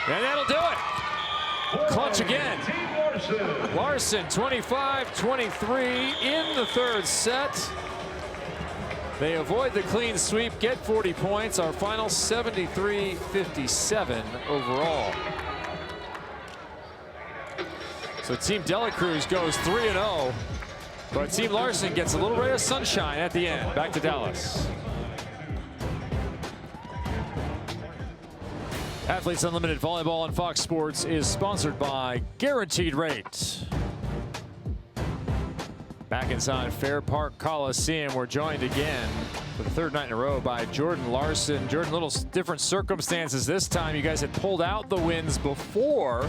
And that'll do it. Clutch again. Larson 25-23 in the third set. They avoid the clean sweep, get 40 points. Our final 73-57 overall. So Team De La Cruz goes 3-0, but Team Larson gets a little ray of sunshine at the end. Back to Dallas. Athletes Unlimited Volleyball on Fox Sports is sponsored by Guaranteed Rate. Back inside Fair Park Coliseum, we're joined again for the third night in a row by Jordan Larson. Jordan, little different circumstances this time. You guys had pulled out the wins before.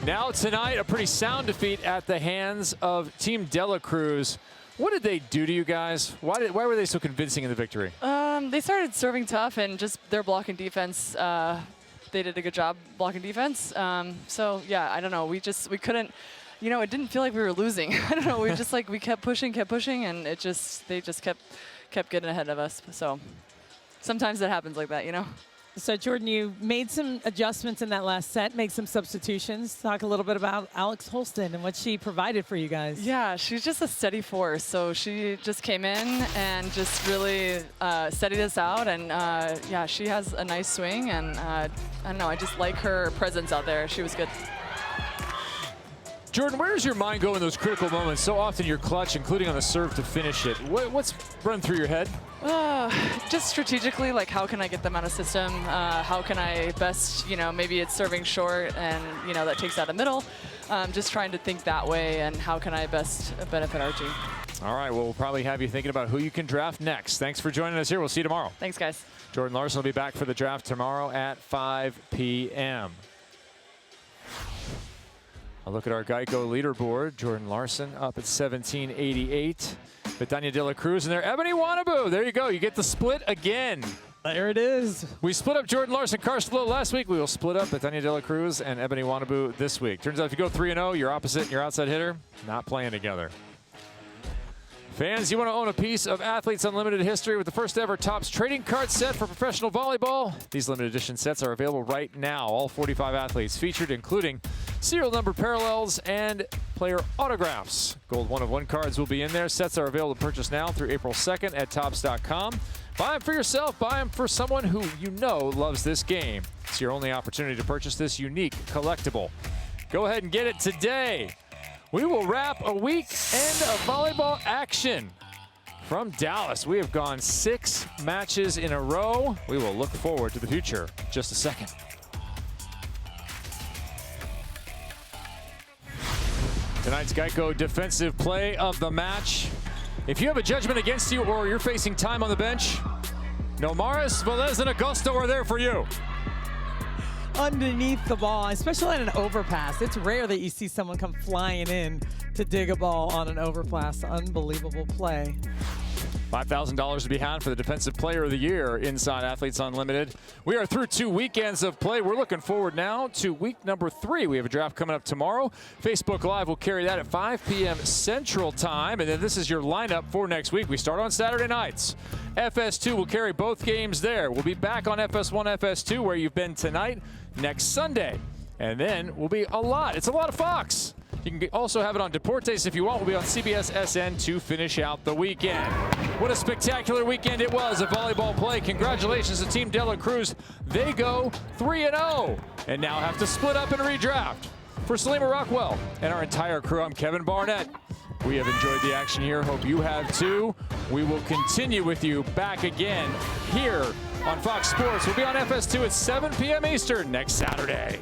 Now tonight, a pretty sound defeat at the hands of Team De La Cruz. What did they do to you guys? Why were they so convincing in the victory? They started serving tough and just their blocking defense. They did a good job blocking defense. So yeah, I don't know. We couldn't. You know, it didn't feel like we were losing. I don't know. We just we kept pushing, and they just kept getting ahead of us. So sometimes that happens like that, you know. So Jordan, you made some adjustments in that last set, make some substitutions. Talk a little bit about Alex Holston and what she provided for you guys. Yeah, she's just a steady force. So she just came in and just really steadied us out. And yeah, she has a nice swing. And I don't know, I just like her presence out there. She was good. Jordan, where does your mind go in those critical moments? So often you're clutch, including on the serve to finish it. What's run through your head? Just strategically, how can I get them out of system? How can I best, maybe it's serving short and, that takes out the middle. Just trying to think that way and how can I best benefit our team. All right, well, we'll probably have you thinking about who you can draft next. Thanks for joining us here. We'll see you tomorrow. Thanks, guys. Jordan Larson will be back for the draft tomorrow at 5 p.m. A look at our Geico leaderboard. Jordan Larson up at 1788. Betania De La Cruz in there. Ebony Wannabu. There you go. You get the split again. There it is. We split up Jordan Larson, Carstlow last week. We will split up Betania De La Cruz and Ebony Wannabu this week. Turns out if you go 3-0, your opposite and your outside hitter not playing together. Fans, you want to own a piece of Athletes Unlimited history with the first ever Topps trading card set for professional volleyball? These limited edition sets are available right now. All 45 athletes featured, including serial number parallels and player autographs. Gold 1-of-1 cards will be in there. Sets are available to purchase now through April 2nd at Topps.com. Buy them for yourself. Buy them for someone who you know loves this game. It's your only opportunity to purchase this unique collectible. Go ahead and get it today. We will wrap a weekend of volleyball action from Dallas. We have gone 6 matches in a row. We will look forward to the future in just a second. Tonight's Geico defensive play of the match. If you have a judgment against you or you're facing time on the bench, Nomaris, Velez, and Augusto are there for you. Underneath the ball, especially on an overpass. It's rare that you see someone come flying in to dig a ball on an overpass. Unbelievable play. $5,000 to be had for the Defensive Player of the Year inside Athletes Unlimited. We are through 2 weekends of play. We're looking forward now to week number 3. We have a draft coming up tomorrow. Facebook Live will carry that at 5 p.m. Central Time. And then this is your lineup for next week. We start on Saturday nights. FS2 will carry both games there. We'll be back on FS1, FS2, where you've been tonight, next Sunday. And then we'll be it's a lot of Fox. You can also have it on Deportes if you want. We'll be on CBS SN to finish out the weekend. What a spectacular weekend it was of volleyball play. Congratulations to Team De La Cruz. They go 3-0 and now have to split up and redraft. For Salima Rockwell and our entire crew, I'm Kevin Barnett. We have enjoyed the action here. Hope you have too. We will continue with you back again here on Fox Sports. We'll be on FS2 at 7 p.m. Eastern next Saturday.